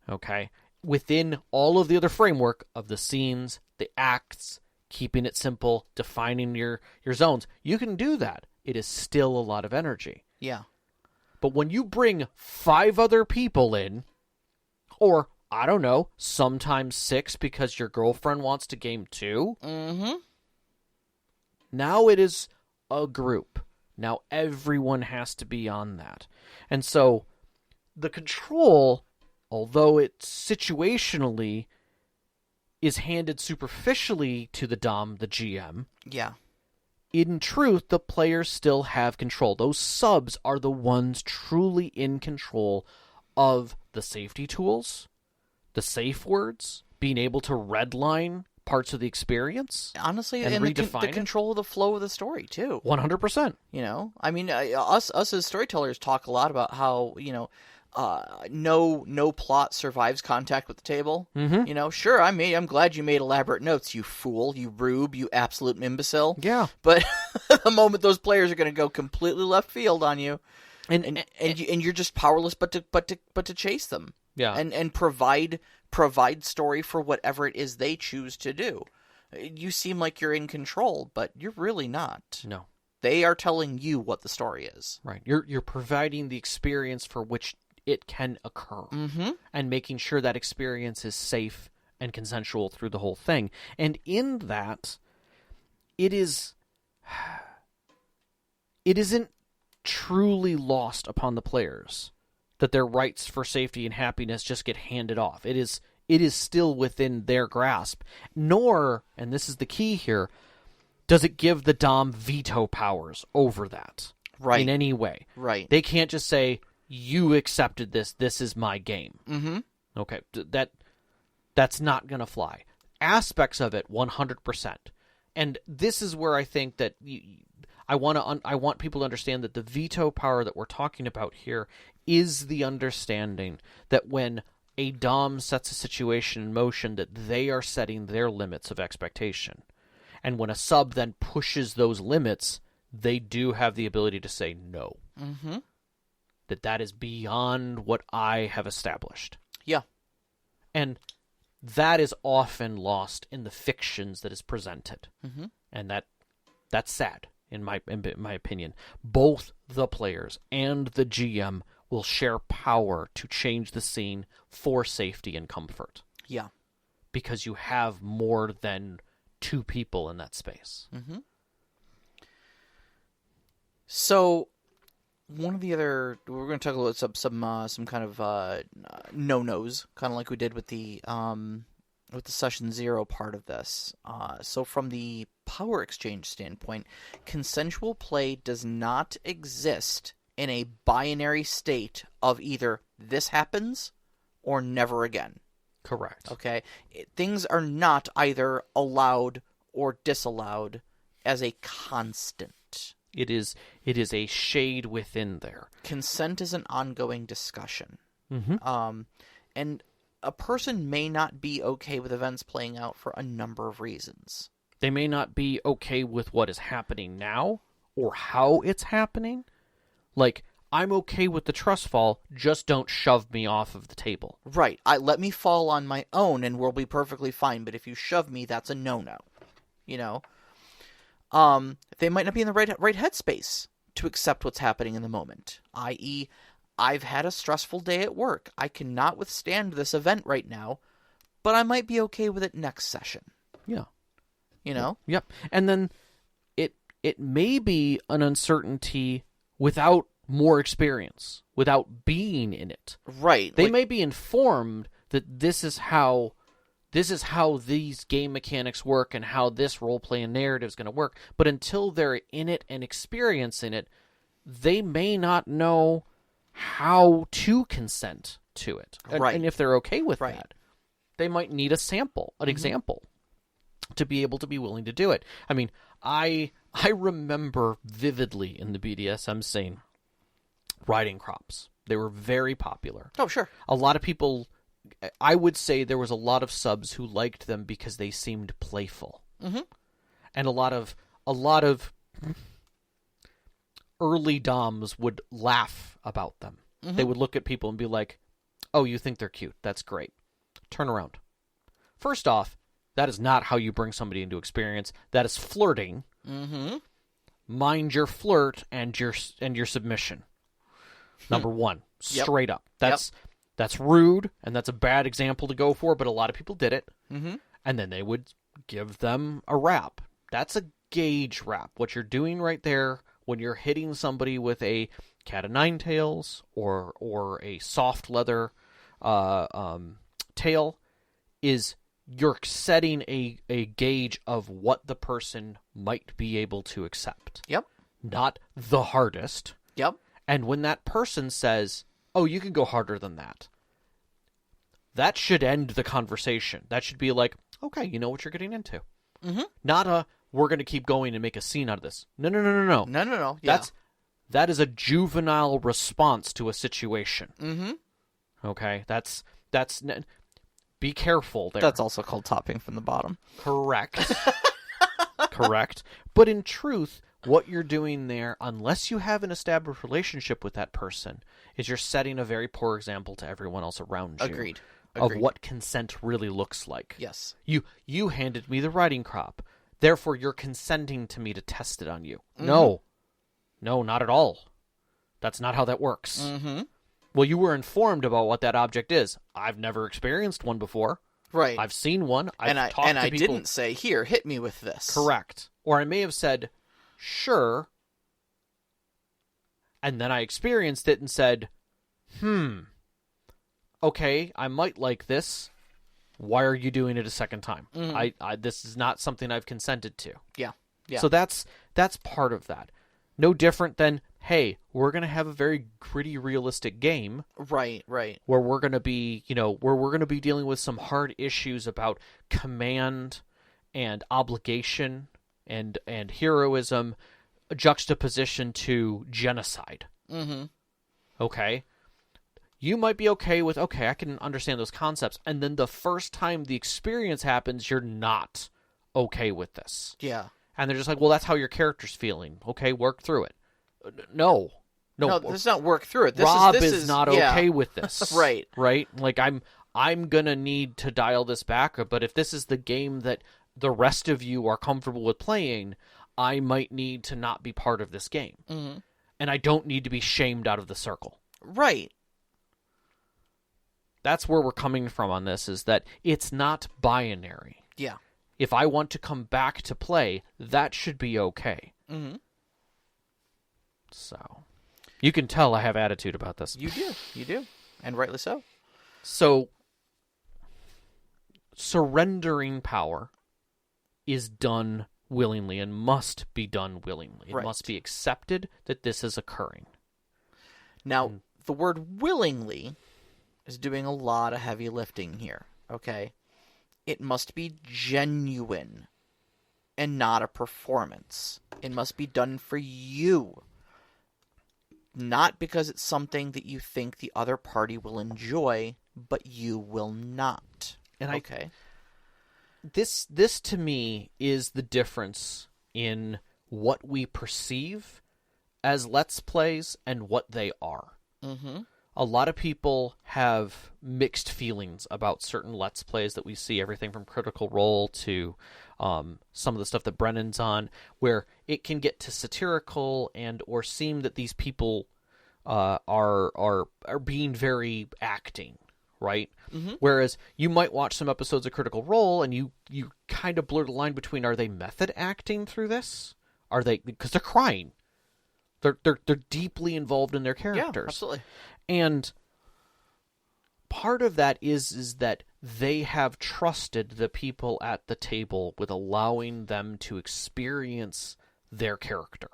Okay? Within all of the other framework of the scenes, the acts, keeping it simple, defining your zones, you can do that. It is still a lot of energy. Yeah. But when you bring 5 other people in, or, I don't know, sometimes 6 because your girlfriend wants to game too, now it is a group. Now everyone has to be on that. And so the control, although it situationally is handed superficially to the Dom, the GM. Yeah. In truth, the players still have control. Those subs are the ones truly in control of the safety tools, the safe words, being able to redline parts of the experience. Honestly, and the control of the flow of the story, too. 100%. You know? I mean, us as storytellers talk a lot about how, no plot survives contact with the table. Mm-hmm. You know, sure, I'm glad you made elaborate notes, you fool, you rube, you absolute imbecile. Yeah. But the moment those players are going to go completely left field on you, and you're just powerless but to chase them. Yeah. And provide story for whatever it is they choose to do. You seem like you're in control, but you're really not. No. They are telling you what the story is. Right. You're providing the experience for which it can occur. Mm-hmm. And making sure that experience is safe and consensual through the whole thing. And in that, it isn't truly lost upon the players that their rights for safety and happiness just get handed off. It is still within their grasp. Nor, and this is the key here, does it give the Dom veto powers over that. Right. In any way. Right. They can't just say, you accepted this is my game. Mm-hmm. Okay, that's not going to fly. Aspects of it, 100%. And this is where I think that I want people to understand that the veto power that we're talking about here is the understanding that when a Dom sets a situation in motion, that they are setting their limits of expectation. And when a sub then pushes those limits, they do have the ability to say no. Mm-hmm. That is beyond what I have established. Yeah. And that is often lost in the fictions that is presented. Mm-hmm. And that's sad, in my opinion. Both the players and the GM will share power to change the scene for safety and comfort. Yeah. Because you have more than 2 people in that space. Mm-hmm. So, one of the other, we're going to talk about some kind of no-nos, kind of like we did with the session 0 part of this. So from the power exchange standpoint, consensual play does not exist in a binary state of either this happens or never again. Correct. Okay? Things are not either allowed or disallowed as a constant. It is a shade within there. Consent is an ongoing discussion. Mm-hmm. And a person may not be okay with events playing out for a number of reasons. They may not be okay with what is happening now or how it's happening. Like, I'm okay with the trust fall, just don't shove me off of the table. Right. Let me fall on my own and we'll be perfectly fine, but if you shove me, that's a no-no. You know? They might not be in the right headspace to accept what's happening in the moment. I.e., I've had a stressful day at work. I cannot withstand this event right now, but I might be okay with it next session. Yeah. You know? Yep. And then it may be an uncertainty without more experience, without being in it. Right. They may be informed that this is how these game mechanics work and how this role-playing narrative is going to work, but until they're in it and experiencing it, they may not know how to consent to it. Right. And if they're okay with that, they might need a sample, an example, to be able to be willing to do it. I mean, I remember vividly in the BDSM scene riding crops. They were very popular. Oh, sure. A lot of people, I would say there was a lot of subs who liked them because they seemed playful. Mm-hmm. And a lot of early doms would laugh about them. Mm-hmm. They would look at people and be like, "Oh, you think they're cute. That's great. Turn around." First off, that is not how you bring somebody into experience. That is flirting. Mm-hmm. Mind your flirt and your submission. Number one, straight up. That's rude, and that's a bad example to go for, but a lot of people did it. Mm-hmm. And then they would give them a rap. That's a gauge rap. What you're doing right there when you're hitting somebody with a cat of nine tails or a soft leather tail is you're setting a gauge of what the person might be able to accept. Yep. Not the hardest. Yep. And when that person says, "Oh, you can go harder than that," that should end the conversation. That should be like, "Okay, you know what you're getting into." Mm-hmm. Not we're going to keep going and make a scene out of this. No. No. Yeah. That is a juvenile response to a situation. Mm-hmm. Okay? That's be careful there. That's also called topping from the bottom. Correct. Correct. But in truth, what you're doing there, unless you have an established relationship with that person, is you're setting a very poor example to everyone else around you. Agreed. Of what consent really looks like. Yes. You handed me the riding crop. Therefore, you're consenting to me to test it on you. Mm-hmm. No, not at all. That's not how that works. Mm-hmm. Well, you were informed about what that object is. I've never experienced one before. Right. I've seen one. I talked to people. didn't say, "Here, hit me with this." Correct. Or I may have said, "Sure." And then I experienced it and said, "Okay, I might like this. Why are you doing it a second time? Mm-hmm. This is not something I've consented to." Yeah. So that's part of that. No different than, hey, we're going to have a very gritty, realistic game. Right. Where we're going to be, dealing with some hard issues about command and obligation and heroism, juxtaposition to genocide. Mm-hmm. Okay? You might be okay with, okay, I can understand those concepts. And then the first time the experience happens, you're not okay with this. Yeah. And they're just like, well, that's how your character's feeing. Okay, work through it. No, this is not work through it. Rob is not okay with this. Right. Like I'm gonna need to dial this back. But if this is the game that the rest of you are comfortable with playing, I might need to not be part of this game. Mm-hmm. And I don't need to be shamed out of the circle. Right. That's where we're coming from on this, is that it's not binary. Yeah. If I want to come back to play, that should be okay. Mm-hmm. So, you can tell I have attitude about this. You do. And rightly so. So, surrendering power is done willingly and must be done willingly. It must be accepted that this is occurring. Now, the word willingly is doing a lot of heavy lifting here, okay? It must be genuine and not a performance. It must be done for you. Not because it's something that you think the other party will enjoy, but you will not. And this to me is the difference in what we perceive as Let's Plays and what they are. Mm-hmm. A lot of people have mixed feelings about certain Let's Plays that we see, everything from Critical Role to some of the stuff that Brennan's on, where it can get to satirical and or seem that these people are being very acting, right? Mm-hmm. Whereas you might watch some episodes of Critical Role and you kind of blur the line between, are they method acting through this? Are they, because they're crying. They're deeply involved in their characters. Yeah, absolutely. And part of that is that they have trusted the people at the table with allowing them to experience their character,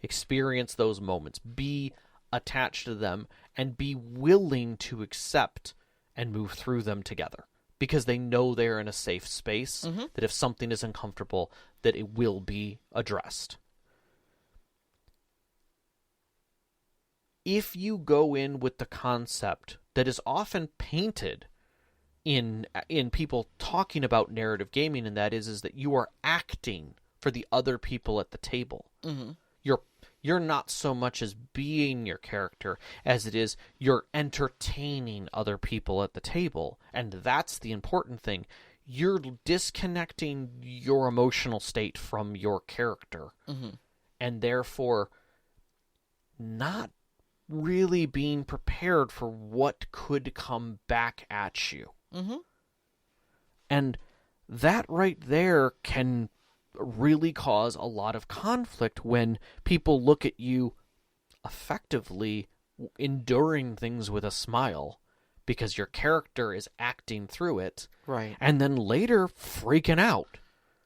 experience those moments, be attached to them, and be willing to accept and move through them together. Because they know they're in a safe space, Mm-hmm. that if something is uncomfortable, that it will be addressed. If you go in with the concept that is often painted in people talking about narrative gaming, and that is that you are acting for the other people at the table. Mm-hmm. You're not so much as being your character as it is you're entertaining other people at the table, and that's the important thing. You're disconnecting your emotional state from your character, Mm-hmm. and therefore not really being prepared for what could come back at you. Mm-hmm. And that right there can really cause a lot of conflict when people look at you effectively enduring things with a smile because your character is acting through it. Right. And then later freaking out.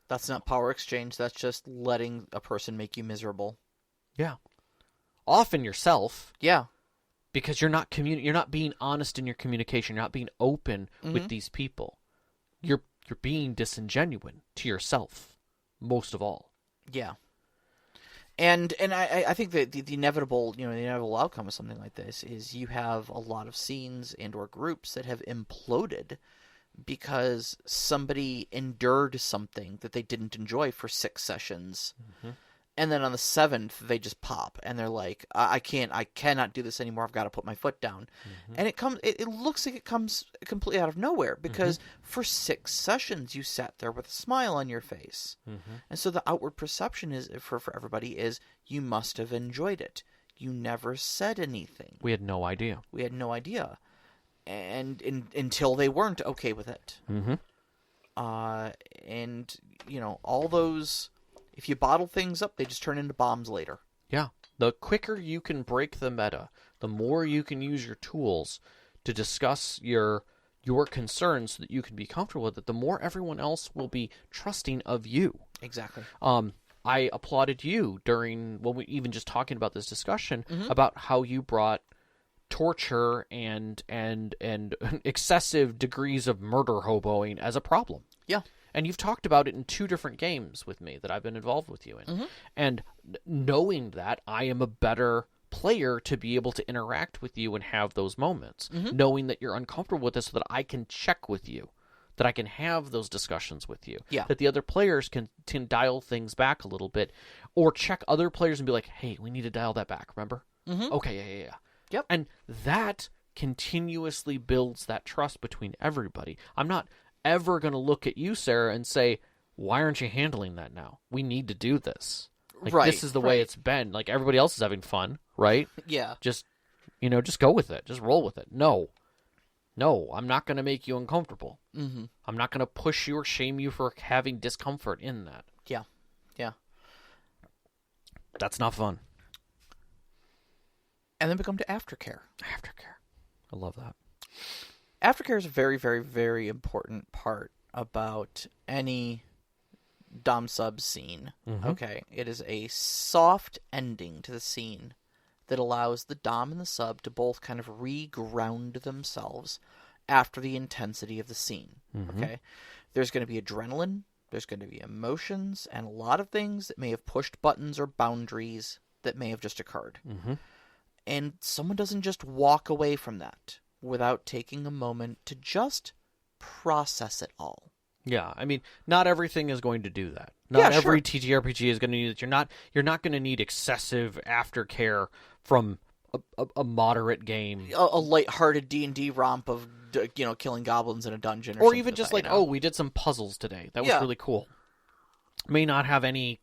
That's not power exchange. That's just letting a person make you miserable. Yeah. Often yourself. Yeah. Because you're not you're not being honest in your communication. You're not being open Mm-hmm. with these people. You're being disingenuous to yourself, most of all. Yeah. And I think that the inevitable outcome of something like this is you have a lot of scenes and or groups that have imploded because somebody endured something that they didn't enjoy for 6 sessions. Mm-hmm. And then on the 7th, they just pop, and they're like, I cannot do this anymore. I've got to put my foot down. Mm-hmm. And it looks like it comes completely out of nowhere, because for 6 sessions, you sat there with a smile on your face. Mm-hmm. And so the outward perception is for everybody is, you must have enjoyed it. You never said anything. We had no idea. And until they weren't okay with it. Mm-hmm. And, all those... If you bottle things up, they just turn into bombs later. Yeah. The quicker you can break the meta, the more you can use your tools to discuss your concerns so that you can be comfortable with it, the more everyone else will be trusting of you. Exactly. I applauded you when we even just talking about this discussion about how you brought torture and excessive degrees of murder hoboing as a problem. Yeah. And you've talked about it in 2 different games with me that I've been involved with you in. Mm-hmm. And knowing that, I am a better player to be able to interact with you and have those moments. Mm-hmm. Knowing that you're uncomfortable with this so that I can check with you. That I can have those discussions with you. Yeah. That the other players can dial things back a little bit. Or check other players and be like, hey, we need to dial that back, remember? Mm-hmm. Okay, yeah. Yep. And that continuously builds that trust between everybody. I'm not ever going to look at you, Sarah, and say, why aren't you handling that now? We need to do this. This is the way it's been. Everybody else is having fun, right? Yeah. Just go with it. Just roll with it. No, I'm not going to make you uncomfortable. Mm-hmm. I'm not going to push you or shame you for having discomfort in that. Yeah. Yeah. That's not fun. And then we come to aftercare. I love that. Aftercare is a very, very, very important part about any dom sub scene. Mm-hmm. Okay, it is a soft ending to the scene that allows the dom and the sub to both kind of re-ground themselves after the intensity of the scene. Mm-hmm. Okay, there's going to be adrenaline, there's going to be emotions, and a lot of things that may have pushed buttons or boundaries that may have just occurred. Mm-hmm. And someone doesn't just walk away from that without taking a moment to just process it all. Yeah, I mean, not everything is going to do that. Not Yeah, every sure. TTRPG is going to need it. You're not going to need excessive aftercare from a moderate game, A lighthearted D&D romp of killing goblins in a dungeon, or something even just like like, that, oh, we did some puzzles today. That was Yeah. really cool. May not have any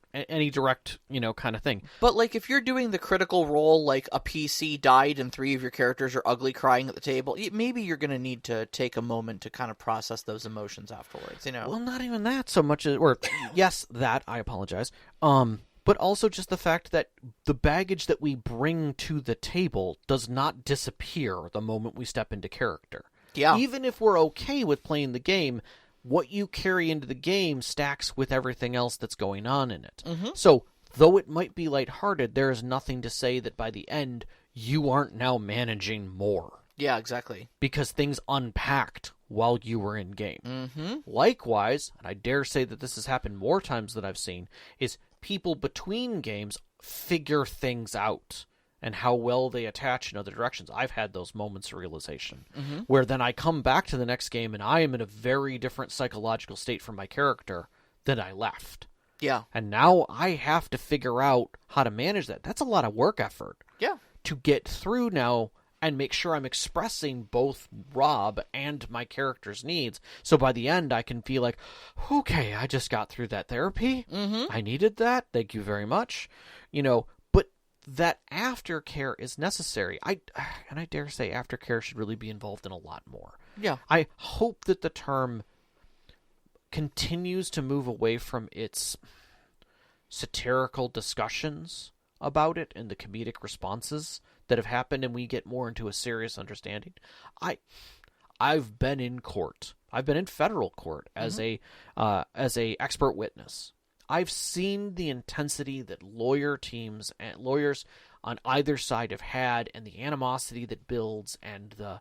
direct kind of thing. But like if you're doing the critical role, like a PC died and 3 of your characters are ugly crying at the table, maybe you're going to need to take a moment to kind of process those emotions afterwards. Well, not even that so much as, or yes, that I apologize. But also just the fact that the baggage that we bring to the table does not disappear the moment we step into character. Yeah. Even if we're okay with playing the game, what you carry into the game stacks with everything else that's going on in it. Mm-hmm. So, though it might be lighthearted, there is nothing to say that by the end, you aren't now managing more. Yeah, exactly. Because things unpacked while you were in game. Mm-hmm. Likewise, and I dare say that this has happened more times than I've seen, is people between games figure things out and how well they attach in other directions. I've had those moments of realization where then I come back to the next game and I am in a very different psychological state from my character than I left. Yeah. And now I have to figure out how to manage that. That's a lot of work effort. Yeah. To get through now and make sure I'm expressing both Rob and my character's needs. So by the end, I can feel like, okay, I just got through that therapy. Mm-hmm. I needed that. Thank you very much. But that aftercare is necessary. And I dare say aftercare should really be involved in a lot more. Yeah. I hope that the term continues to move away from its satirical discussions about it and the comedic responses that have happened, and we get more into a serious understanding. I've been in court. I've been in federal court as a expert witness. I've seen the intensity that lawyer teams and lawyers on either side have had, and the animosity that builds, and the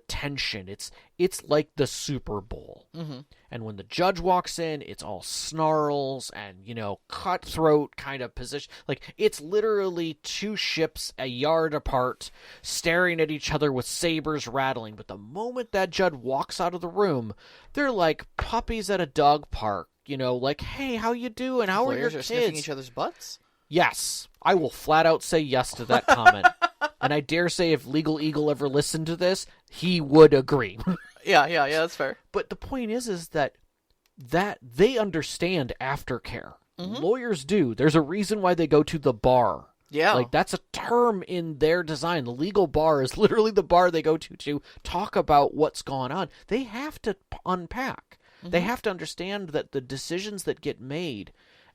tension. It's like the Super Bowl. Mm-hmm. And when the judge walks in, it's all snarls and, cutthroat kind of position. Like, it's literally two ships a yard apart, staring at each other with sabers rattling. But the moment that judge walks out of the room, they're like puppies at a dog park. Like, hey, how you doing? How are your Lawyers are sniffing kids? each other's butts? Yes. I will flat out say yes to that comment. And I dare say if Legal Eagle ever listened to this, he would agree. Yeah, that's fair. But the point is that they understand aftercare. Mm-hmm. Lawyers do. There's a reason why they go to the bar. Yeah. Like, that's a term in their design. The legal bar is literally the bar they go to talk about what's going on. They have to unpack. Mm-hmm. They have to understand that the decisions that get made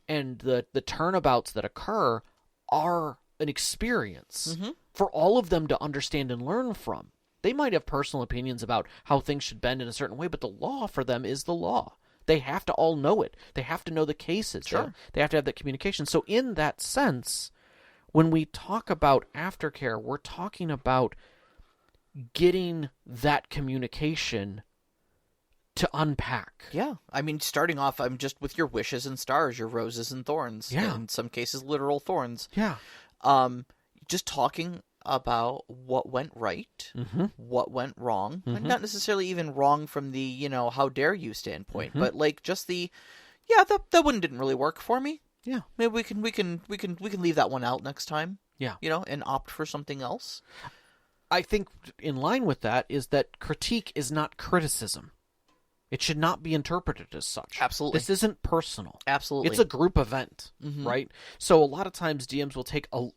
and the turnabouts that occur are an experience for all of them to understand and learn from. They might have personal opinions about how things should bend in a certain way, but the law for them is the law. They have to all know it. They have to know the cases. Sure. They have to have that communication. So in that sense, when we talk about aftercare, we're talking about getting that communication to unpack. Yeah. I mean, starting off, I'm just with your wishes and stars, your roses and thorns. Yeah. In some cases, literal thorns. Yeah. Just talking about what went right, what went wrong, and not necessarily even wrong from the, how dare you standpoint, but like just the, that one didn't really work for me. Yeah. Maybe we can leave that one out next time. Yeah. And opt for something else. I think in line with that is that critique is not criticism. It should not be interpreted as such. Absolutely. This isn't personal. Absolutely. It's a group event, right? So a lot of times DMs will take, I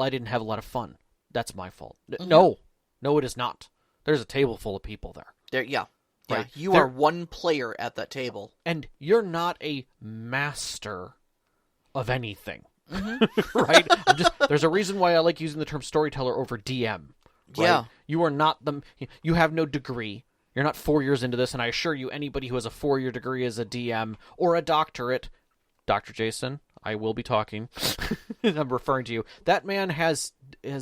didn't have a lot of fun. That's my fault. No, it is not. There's a table full of people there. Right. You are one player at that table. And you're not a master of anything, right? There's a reason why I like using the term storyteller over DM. Right? Yeah. You are not you have no degree. You're not 4 years into this, and I assure you, anybody who has a 4-year degree as a DM or a doctorate, Dr. Jason, I will be talking, I'm referring to you, that man has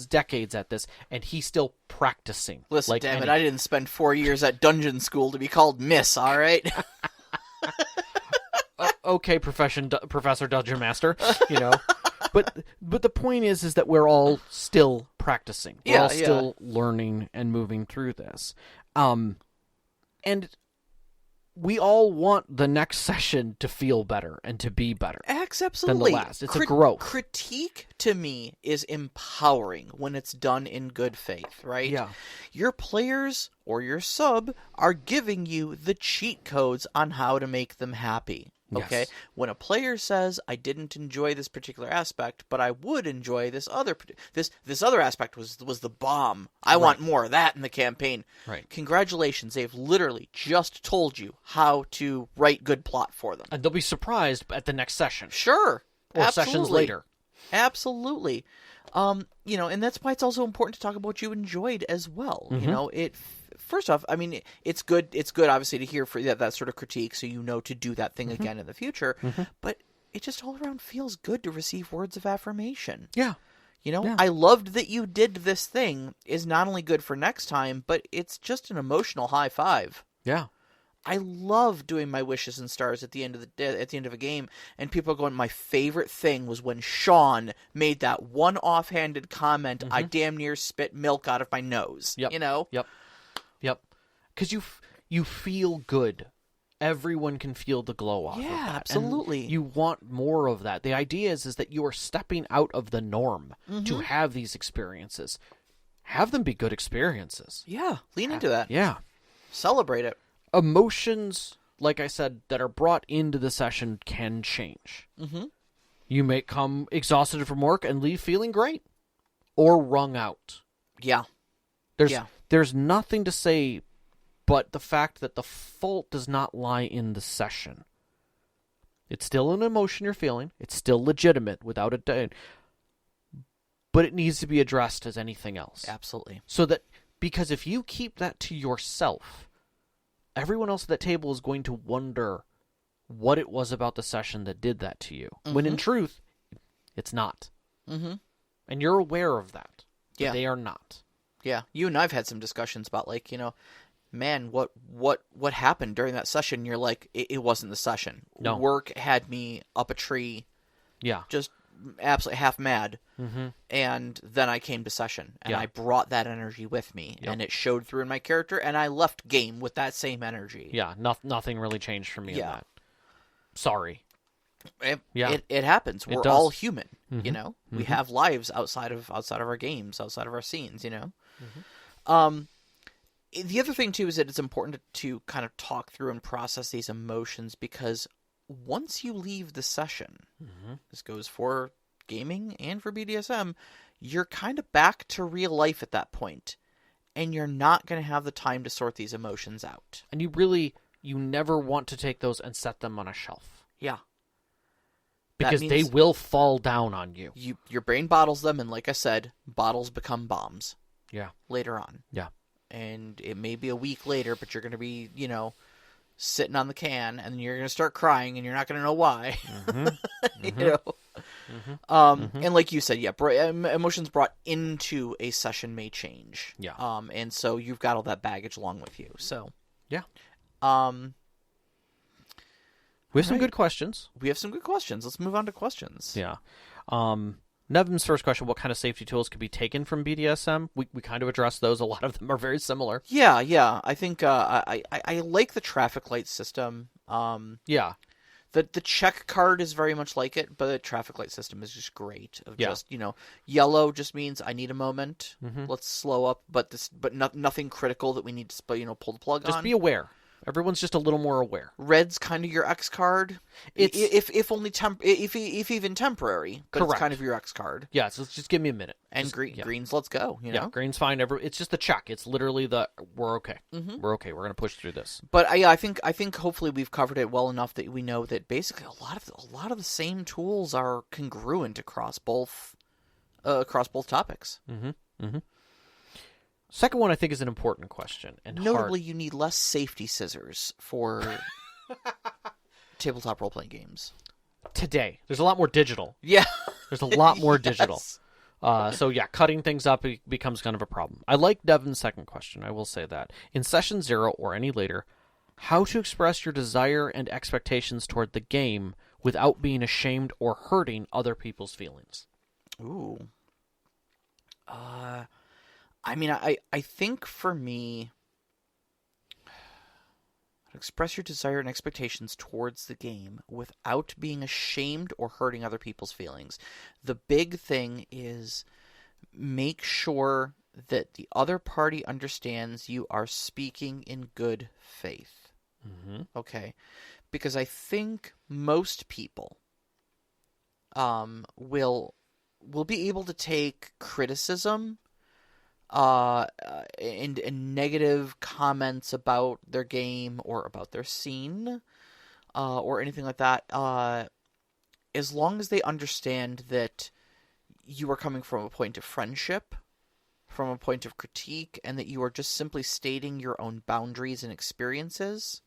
decades at this, and he's still practicing. Listen, damn it, I didn't spend 4 years at dungeon school to be called Miss, all right? Okay, Professor Dungeon Master, But the point is that we're all still practicing. We're all still learning and moving through this. And we all want the next session to feel better and to be better Absolutely. than the last. It's a growth. Critique, to me, is empowering when it's done in good faith, right? Yeah. Your players or your sub are giving you the cheat codes on how to make them happy. Okay? Yes. When a player says, I didn't enjoy this particular aspect, but I would enjoy this other aspect was the bomb. I want more of that in the campaign. Right. Congratulations, they've literally just told you how to write good plot for them. And they'll be surprised at the next session. Sure. Or absolutely. sessions later. Absolutely. And that's why it's also important to talk about what you enjoyed as well. Mm-hmm. First off, I mean, it's good obviously to hear for that sort of critique so you know to do that thing again in the future, but it just all around feels good to receive words of affirmation. Yeah. I loved that you did this thing is not only good for next time, but it's just an emotional high five. Yeah. I love doing my wishes and stars at the end of a game, and people are going, my favorite thing was when Sean made that one offhanded comment, I damn near spit milk out of my nose. Yep. Yep. Because you feel good. Everyone can feel the glow off of that. Yeah, absolutely. And you want more of that. The idea is that you are stepping out of the norm to have these experiences. Have them be good experiences. Yeah, lean into that. Yeah. Celebrate it. Emotions, like I said, that are brought into the session can change. Mm-hmm. You may come exhausted from work and leave feeling great. Or wrung out. Yeah. There's nothing to say but the fact that the fault does not lie in the session. It's still an emotion you're feeling. It's still legitimate, without a doubt. But it needs to be addressed as anything else. Absolutely. So that, because if you keep that to yourself, everyone else at that table is going to wonder what it was about the session that did that to you. When in truth, it's not. Mm-hmm. And you're aware of that. Yeah. They are not. Yeah. You and I've had some discussions about, like, man, what happened during that session? You're like, it wasn't the session. No. Work had me up a tree. Yeah. Just absolutely half mad. Mm-hmm. And then I came to session, and I brought that energy with me, and it showed through in my character, and I left game with that same energy. Yeah. Nothing really changed for me in that. Sorry. It happens. We're all human, We have lives outside of our games, outside of our scenes, The other thing, too, is that it's important to kind of talk through and process these emotions, because once you leave the session, this goes for gaming and for BDSM, you're kind of back to real life at that point, and you're not going to have the time to sort these emotions out. And you never want to take those and set them on a shelf. Yeah. Because they will fall down on you. Your brain bottles them, and like I said, bottles become bombs. Yeah. Later on. Yeah. And it may be a week later, but you're going to be, sitting on the can, and you're going to start crying, and you're not going to know why. And like you said, emotions brought into a session may change. Yeah. And so you've got all that baggage along with you. So. Yeah. We have some good questions. Let's move on to questions. Yeah. Nevin's first question, what kind of safety tools could be taken from BDSM? We kind of addressed those. A lot of them are very similar. Yeah. I think I like the traffic light system. Yeah. The check card is very much like it, but the traffic light system is just great. Just, yellow just means I need a moment. Let's slow up, but nothing critical that we need to pull the plug on. Just be aware. Everyone's just a little more aware. Red's kind of your X card. It's if only if even temporary, but correct. It's kind of your X card. Yeah, so just give me a minute. And green's let's go. Yeah, green's fine. It's just the check. It's literally we're okay. We're okay. We're gonna push through this. But I think hopefully we've covered it well enough that we know that basically a lot of the same tools are congruent across both topics. Second one, I think, is an important question. And notably, you need less safety scissors for tabletop role-playing games. Today. There's a lot more digital. Yeah. There's a lot more digital. So, cutting things up becomes kind of a problem. I like Devin's second question. I will say that. In Session 0 or any later, how to express your desire and expectations toward the game without being ashamed or hurting other people's feelings. Ooh. I mean, I think for me, how Express your desire and expectations towards the game without being ashamed or hurting other people's feelings. The big thing is make sure that the other party understands you are speaking in good faith. Mm-hmm. Okay? Because I think most people will be able to take criticism and negative comments about their game or about their scene or anything like that, as long as they understand that you are coming from a point of friendship, from a point of critique, and that you are just simply stating your own boundaries and experiences.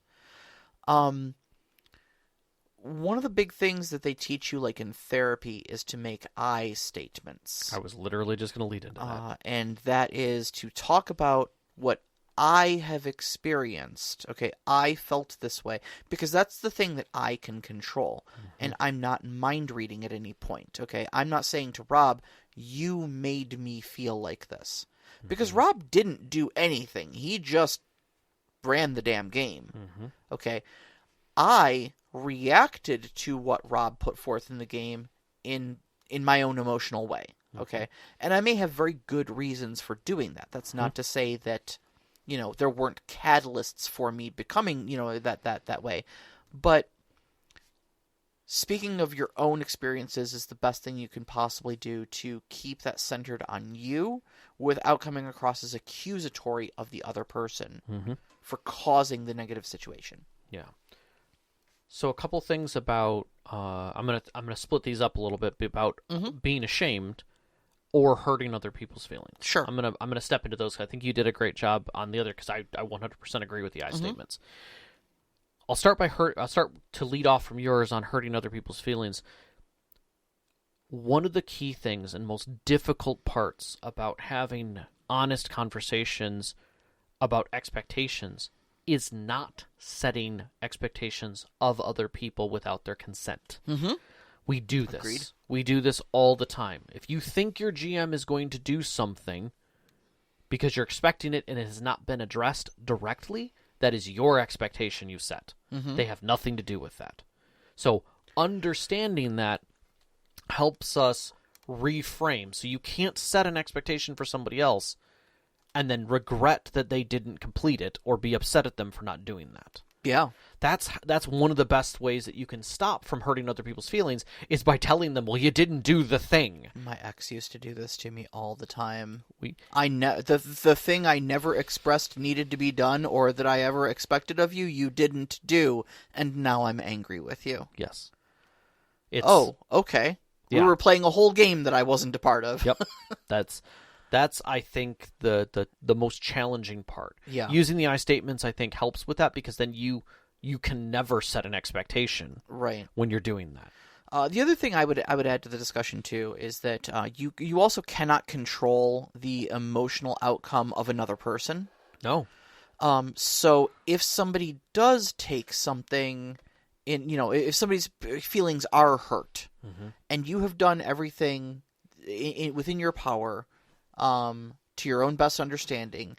One of the big things that they teach you, like in therapy, is to make I statements. I was literally just going to lead into that. And that is to talk about what I have experienced. Okay, I felt this way. Because that's the thing that I can control. Mm-hmm. And I'm not mind reading at any point. Okay, I'm not saying to Rob, you made me feel like this. Mm-hmm. Because Rob didn't do anything. He just ran the damn game. Mm-hmm. Okay, I reacted to what Rob put forth in the game in my own emotional way, okay? Mm-hmm. And I may have very good reasons for doing that. That's not to say that, there weren't catalysts for me becoming, that way. But speaking of your own experiences is the best thing you can possibly do to keep that centered on you without coming across as accusatory of the other person for causing the negative situation. Yeah. So a couple things about I'm gonna split these up a little bit about being ashamed or hurting other people's feelings. Sure. I'm gonna step into those. I think you did a great job on the other because I 100% agree with the I statements. I'll start to lead off from yours on hurting other people's feelings. One of the key things and most difficult parts about having honest conversations about expectations is not setting expectations of other people without their consent. Mm-hmm. We do this. Agreed. We do this all the time. If you think your GM is going to do something because you're expecting it and it has not been addressed directly, that is your expectation you set. Mm-hmm. They have nothing to do with that. So understanding that helps us reframe. So you can't set an expectation for somebody else and then regret that they didn't complete it or be upset at them for not doing that. Yeah. That's one of the best ways that you can stop from hurting other people's feelings is by telling them, well, you didn't do the thing. My ex used to do this to me all the time. The thing I never expressed needed to be done or that I ever expected of you, you didn't do, and now I'm angry with you. Yes. Oh, okay. Yeah. We were playing a whole game that I wasn't a part of. Yep. That's I think the most challenging part. Yeah. Using the I statements I think helps with that because then you can never set an expectation when you're doing that. The other thing I would add to the discussion too is that you also cannot control the emotional outcome of another person. No. So if somebody does take something if somebody's feelings are hurt and you have done everything within your power to your own best understanding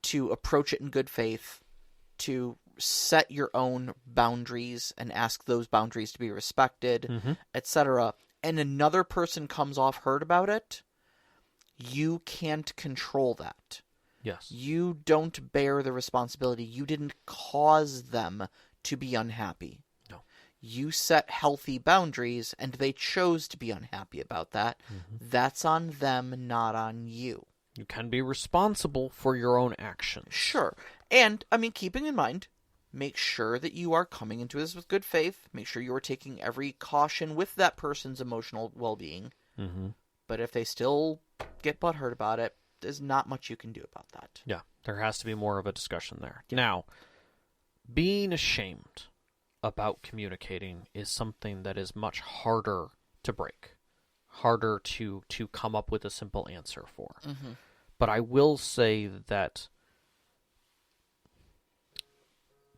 to approach it in good faith, to set your own boundaries and ask those boundaries to be respected, etc., and another person comes off hurt about it, you can't control that. Yes. You don't bear the responsibility. You didn't cause them to be unhappy. No. You set healthy boundaries, and they chose to be unhappy about that. That's on them, not on you. You can be responsible for your own actions. Sure. And, keeping in mind, make sure that you are coming into this with good faith. Make sure you are taking every caution with that person's emotional well-being. But if they still get butthurt about it, there's not much you can do about that. Yeah, there has to be more of a discussion there. Now, being ashamed about communicating is something that is much harder to break, harder to come up with a simple answer for. But I will say that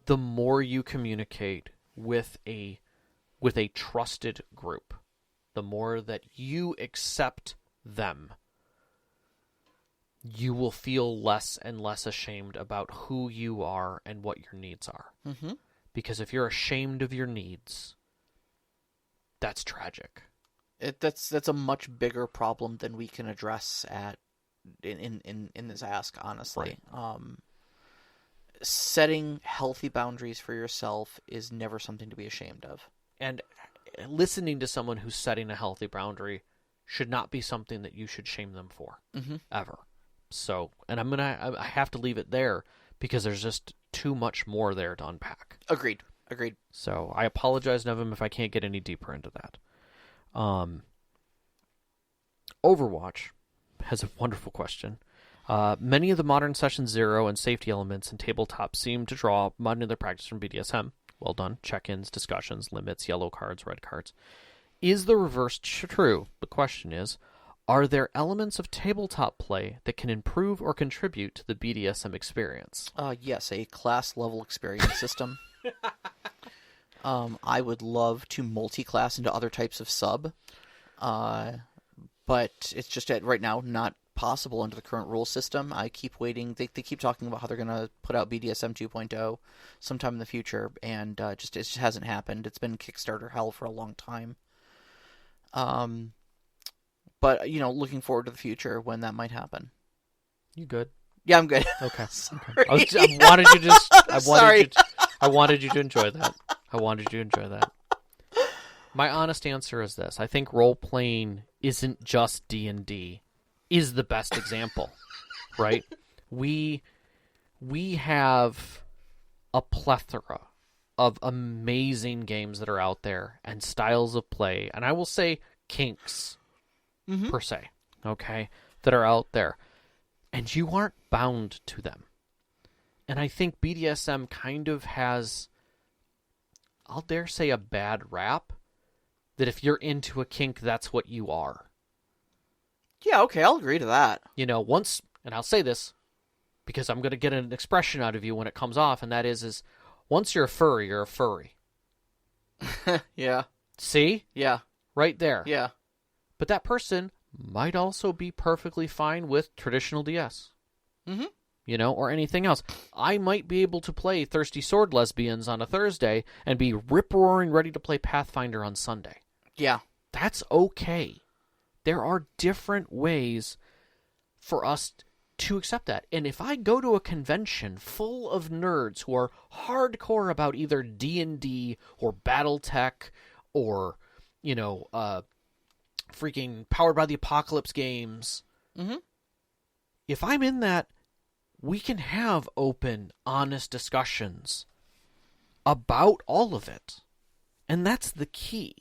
the more you communicate with a trusted group, the more that you accept them, you will feel less and less ashamed about who you are and what your needs are. Mm-hmm. Because if you're ashamed of your needs, that's tragic. That's a much bigger problem than we can address in this ask, honestly. Right. Setting healthy boundaries for yourself is never something to be ashamed of. And listening to someone who's setting a healthy boundary should not be something that you should shame them for, ever. So, and I have to leave it there because there's just too much more there to unpack. Agreed. So I apologize, Nevim, if I can't get any deeper into that. Overwatch has a wonderful question. Many of the modern Session Zero and safety elements in tabletop seem to draw much of their practice from BDSM. Well done. Check-ins, discussions, limits, yellow cards, red cards. Is the reverse true? The question is, are there elements of tabletop play that can improve or contribute to the BDSM experience? Yes, a class-level experience system. I would love to multi-class into other types of sub, but it's just right now not possible under the current rule system. I keep waiting. They keep talking about how they're going to put out BDSM 2.0 sometime in the future, and it just hasn't happened. It's been Kickstarter hell for a long time. But looking forward to the future when that might happen. You good? Yeah, I'm good. Okay. Sorry. I wanted you to. Sorry. I wanted you to enjoy that. My honest answer is this: I think role playing isn't just D&D. Is the best example, right? We have a plethora of amazing games that are out there and styles of play, and I will say kinks, per se, okay, that are out there, and you aren't bound to them. And I think BDSM kind of has, I'll dare say, a bad rap, that if you're into a kink, that's what you are. Yeah, okay, I'll agree to that. Once, and I'll say this because I'm going to get an expression out of you when it comes off, and that is once you're a furry, you're a furry. Yeah. See? Yeah. Right there. Yeah. But that person might also be perfectly fine with traditional DS. Or anything else. I might be able to play Thirsty Sword Lesbians on a Thursday and be rip-roaring ready to play Pathfinder on Sunday. Yeah. That's okay. There are different ways for us to accept that. And if I go to a convention full of nerds who are hardcore about either D&D or Battletech or, freaking Powered by the Apocalypse games, if I'm in that, we can have open, honest discussions about all of it. And that's the key.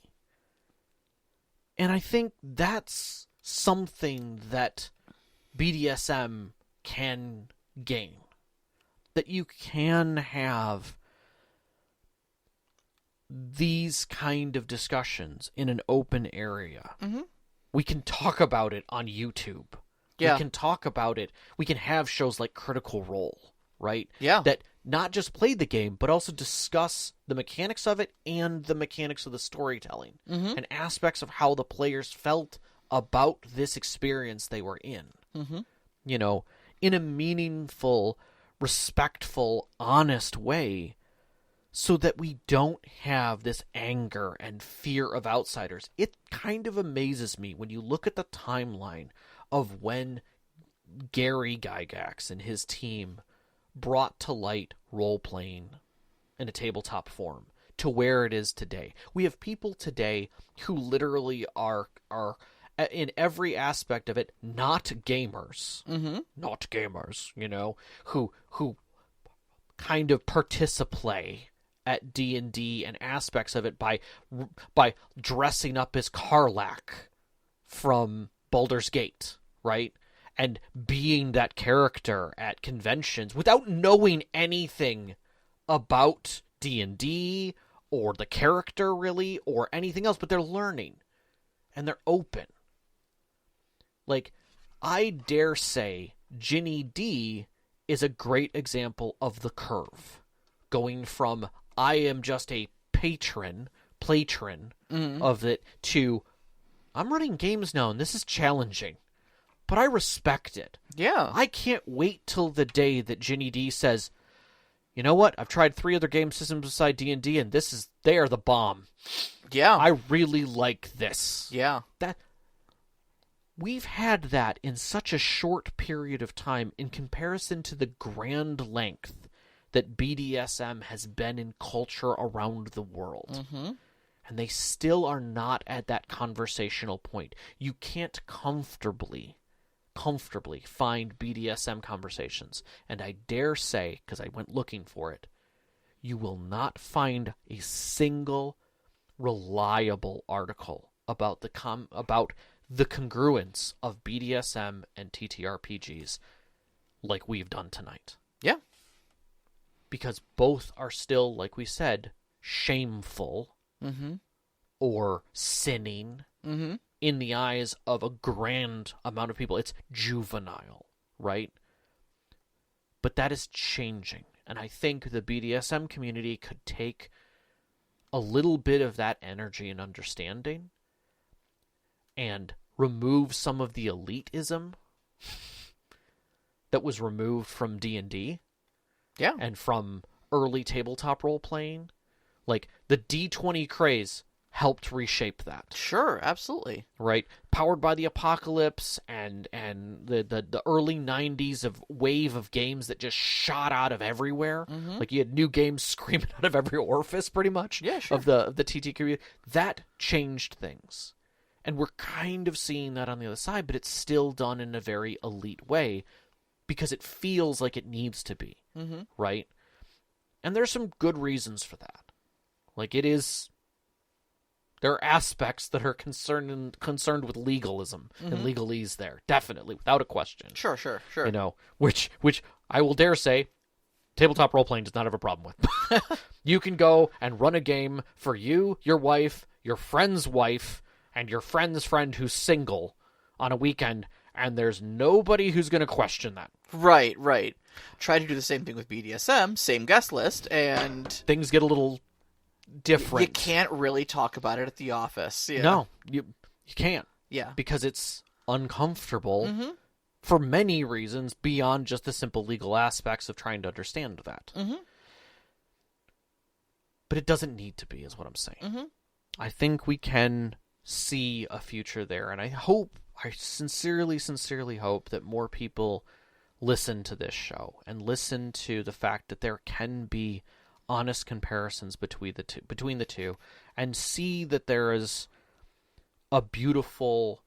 And I think that's something that BDSM can gain. That you can have these kind of discussions in an open area. We can talk about it on YouTube. Yeah. We can talk about it. We can have shows like Critical Role, right? Yeah. That not just play the game, but also discuss the mechanics of it and the mechanics of the storytelling and aspects of how the players felt about this experience they were in. In a meaningful, respectful, honest way, so that we don't have this anger and fear of outsiders. It kind of amazes me when you look at the timeline of when Gary Gygax and his team brought to light role-playing in a tabletop form to where it is today. We have people today who literally are in every aspect of it not gamers. Not gamers, who kind of participate at D&D and aspects of it by dressing up as Karlach from Baldur's Gate, right? And being that character at conventions without knowing anything about D&D or the character really or anything else, but they're learning and they're open. Like, I dare say Ginny D is a great example of the curve. Going from I am just a patron of it to I'm running games now and this is challenging. but I respect it. Yeah. I can't wait till the day that Ginny D says, you know what? I've tried 3 other game systems beside D&D, and they are the bomb. Yeah. I really like this. Yeah. We've had that in such a short period of time in comparison to the grand length that BDSM has been in culture around the world. Mm-hmm. And they still are not at that conversational point. You can't comfortably find BDSM conversations. And I dare say, because I went looking for it, you will not find a single reliable article about the congruence of BDSM and TTRPGs like we've done tonight. Yeah. Because both are still, like we said, shameful mm-hmm. or sinning mm-hmm. in the eyes of a grand amount of people. It's juvenile, right? But that is changing. And I think the BDSM community could take a little bit of that energy and understanding and remove some of the elitism that was removed from D&D. Yeah. And from early tabletop role-playing. Like, the D20 craze helped reshape that. Sure, absolutely. Right? Powered by the apocalypse and the early 90s of wave of games that just shot out of everywhere. Mm-hmm. Like, you had new games screaming out of every orifice, pretty much. Yeah, sure. Of the TT community. That changed things. And we're kind of seeing that on the other side, but it's still done in a very elite way because it feels like it needs to be. Mm-hmm. Right? And there's some good reasons for that. Like, it is... There are aspects that are concerned with legalism mm-hmm. and legalese there. Definitely, without a question. Sure. You know, which I will dare say, tabletop role-playing does not have a problem with. You can go and run a game for you, your wife, your friend's wife, and your friend's friend who's single on a weekend, and there's nobody who's going to question that. Right. Try to do the same thing with BDSM, same guest list, and... Things get a little different. You can't really talk about it at the office. Yeah. No, you can't. Yeah. Because it's uncomfortable mm-hmm. for many reasons beyond just the simple legal aspects of trying to understand that. Mm-hmm. But it doesn't need to be, is what I'm saying. Mm-hmm. I think we can see a future there, and I sincerely hope that more people listen to this show and listen to the fact that there can be honest comparisons between the two, and see that there is a beautiful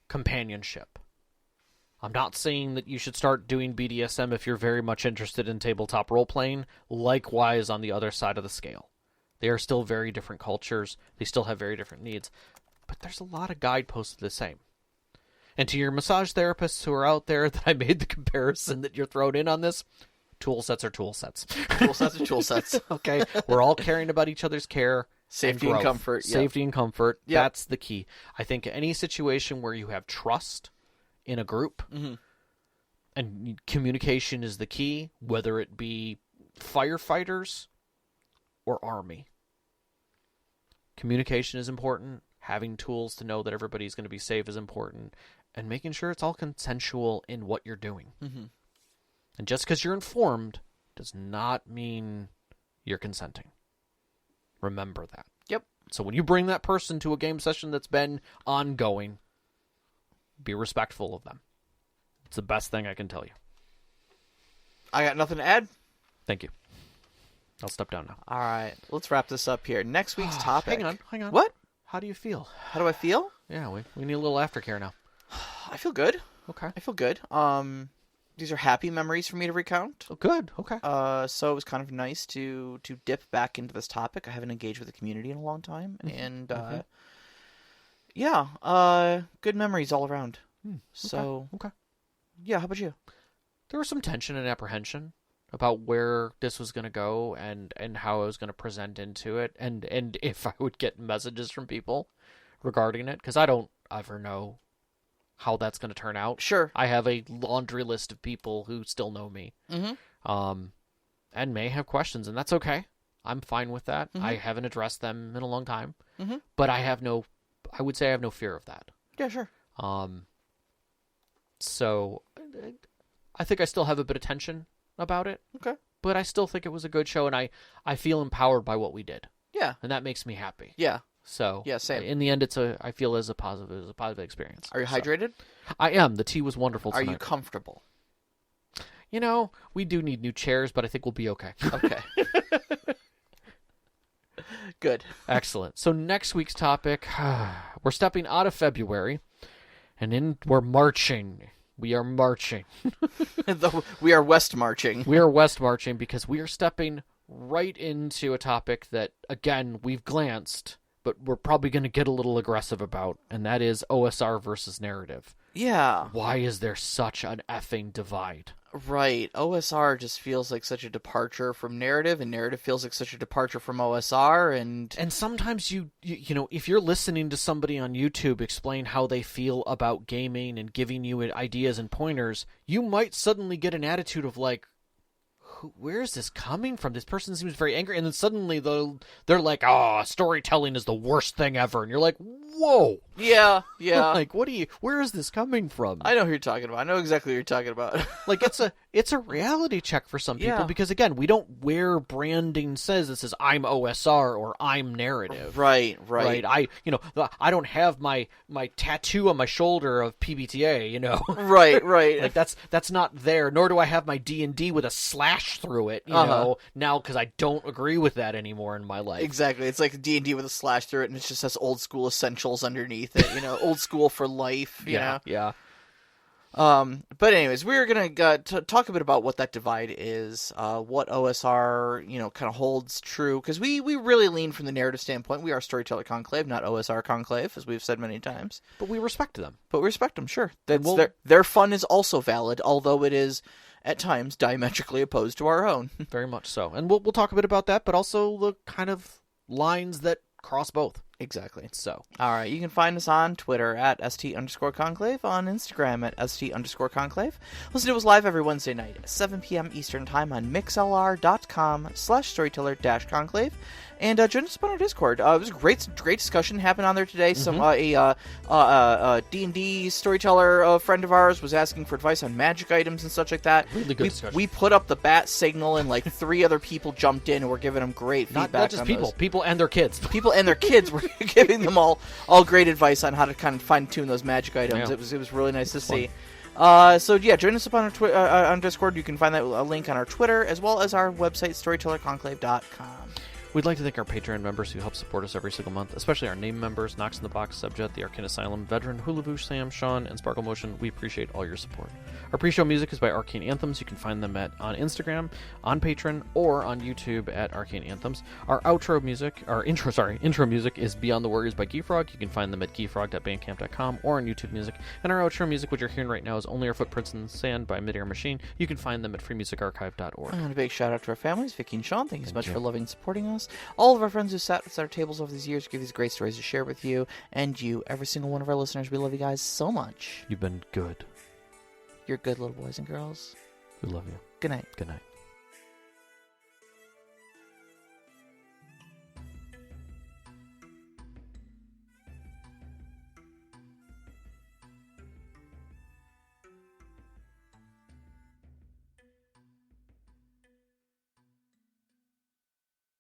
companionship. I'm not saying that you should start doing BDSM if you're very much interested in tabletop role-playing. Likewise, on the other side of the scale. They are still very different cultures. They still have very different needs. But there's a lot of guideposts the same. And to your massage therapists who are out there that I made the comparison that you're thrown in on this, tool sets are tool sets. Tool sets are tool sets. Okay? We're all caring about each other's care. Safety and comfort. Yep. Safety and comfort. Yep. That's the key. I think any situation where you have trust in a group mm-hmm. and communication is the key, whether it be firefighters or army. Communication is important. Having tools to know that everybody's going to be safe is important. And making sure it's all consensual in what you're doing. Mm-hmm. And just because you're informed does not mean you're consenting. Remember that. Yep. So when you bring that person to a game session that's been ongoing, be respectful of them. It's the best thing I can tell you. I got nothing to add. Thank you. I'll step down now. All right. Let's wrap this up here. Next week's topic. Hang on. What? How do you feel? How do I feel? Yeah, we need a little aftercare now. I feel good. Okay. I feel good. These are happy memories for me to recount. Oh, good. Okay. So it was kind of nice to dip back into this topic. I haven't engaged with the community in a long time, and good memories all around. So okay. Yeah, how about you? There was some tension and apprehension about where this was going to go and how I was going to present into it, and if I would get messages from people regarding it, because I don't ever know how that's going to turn out. Sure. I have a laundry list of people who still know me, and may have questions, and that's okay. I'm fine with that. Mm-hmm. I haven't addressed them in a long time, mm-hmm. but I would say I have no fear of that. Yeah, sure. So I think I still have a bit of tension about it. Okay. But I still think it was a good show, and I feel empowered by what we did. Yeah. And that makes me happy. Yeah. So yeah, same. In the end, I feel as a positive experience. Are you hydrated? I am. The tea was wonderful tonight. Are you comfortable? We do need new chairs, but I think we'll be okay. Okay. Good. Excellent. So next week's topic, we're stepping out of February, and we're marching. We are marching. We are west marching. We are west marching because we are stepping right into a topic that, again, we've glanced, but we're probably going to get a little aggressive about, and that is OSR versus narrative. Yeah. Why is there such an effing divide? Right. OSR just feels like such a departure from narrative, and narrative feels like such a departure from OSR, and sometimes you if you're listening to somebody on YouTube explain how they feel about gaming and giving you ideas and pointers, you might suddenly get an attitude of like, where is this coming from? This person seems very angry, and then suddenly they're like, "Oh, storytelling is the worst thing ever," and you're like, "Whoa, yeah." Like, where is this coming from? I know who you're talking about. I know exactly what you're talking about. Like, it's a reality check for some people because, again, we don't wear branding says this is I'm OSR or I'm narrative. Right. I don't have my tattoo on my shoulder of PBTA. Right. Like that's not there. Nor do I have my D&D with a slash through it. Now because I don't agree with that anymore in my life. Exactly. It's like D&D with a slash through it, and it just says old school essentials underneath it. Old school for life. Yeah. But anyways, we're gonna talk a bit about what that divide is, what OSR kind of holds true, because we really lean from the narrative standpoint. We are Storyteller Conclave, not OSR Conclave, as we've said many times. But we respect them. Sure. Their fun is also valid, although it is at times diametrically opposed to our own. Very much so, and we'll talk a bit about that, but also the kind of lines that cross both. Exactly. So, all right, you can find us on Twitter at @ST_Conclave, on Instagram at ST_Conclave. Listen to us live every Wednesday night at 7 p.m. Eastern Time on mixlr.com/storyteller-conclave. And join us on our Discord. It was a great discussion happened on there today. Some D&D storyteller friend of ours was asking for advice on magic items and such like that. Really good discussion. We put up the bat signal, and like 3 other people jumped in and were giving them great feedback. Not just people and their kids. People and their kids were giving them all great advice on how to kind of fine-tune those magic items. Yeah. It was really nice to see. Join us up on our on Discord. You can find that a link on our Twitter as well as our website, storytellerconclave.com. We'd like to thank our Patreon members who help support us every single month, especially our name members, Knox in the Box, Subjet, The Arcane Asylum, Veteran, Hulavush, Sam, Sean, and Sparkle Motion. We appreciate all your support. Our pre-show music is by Arcane Anthems. You can find them on Instagram, on Patreon, or on YouTube at Arcane Anthems. Our intro music is Beyond the Warriors by Geefrog. You can find them at geefrog.bandcamp.com or on YouTube Music. And our outro music, which you're hearing right now, is Only Our Footprints in the Sand by Midair Machine. You can find them at freemusicarchive.org. And a big shout out to our families, Vicky and Sean. Thank you so much for loving and supporting us. All of our friends who sat at our tables over these years give these great stories to share with you. And you, every single one of our listeners, we love you guys so much. You've been good. You're good little boys and girls. We love you. Good night. Good night.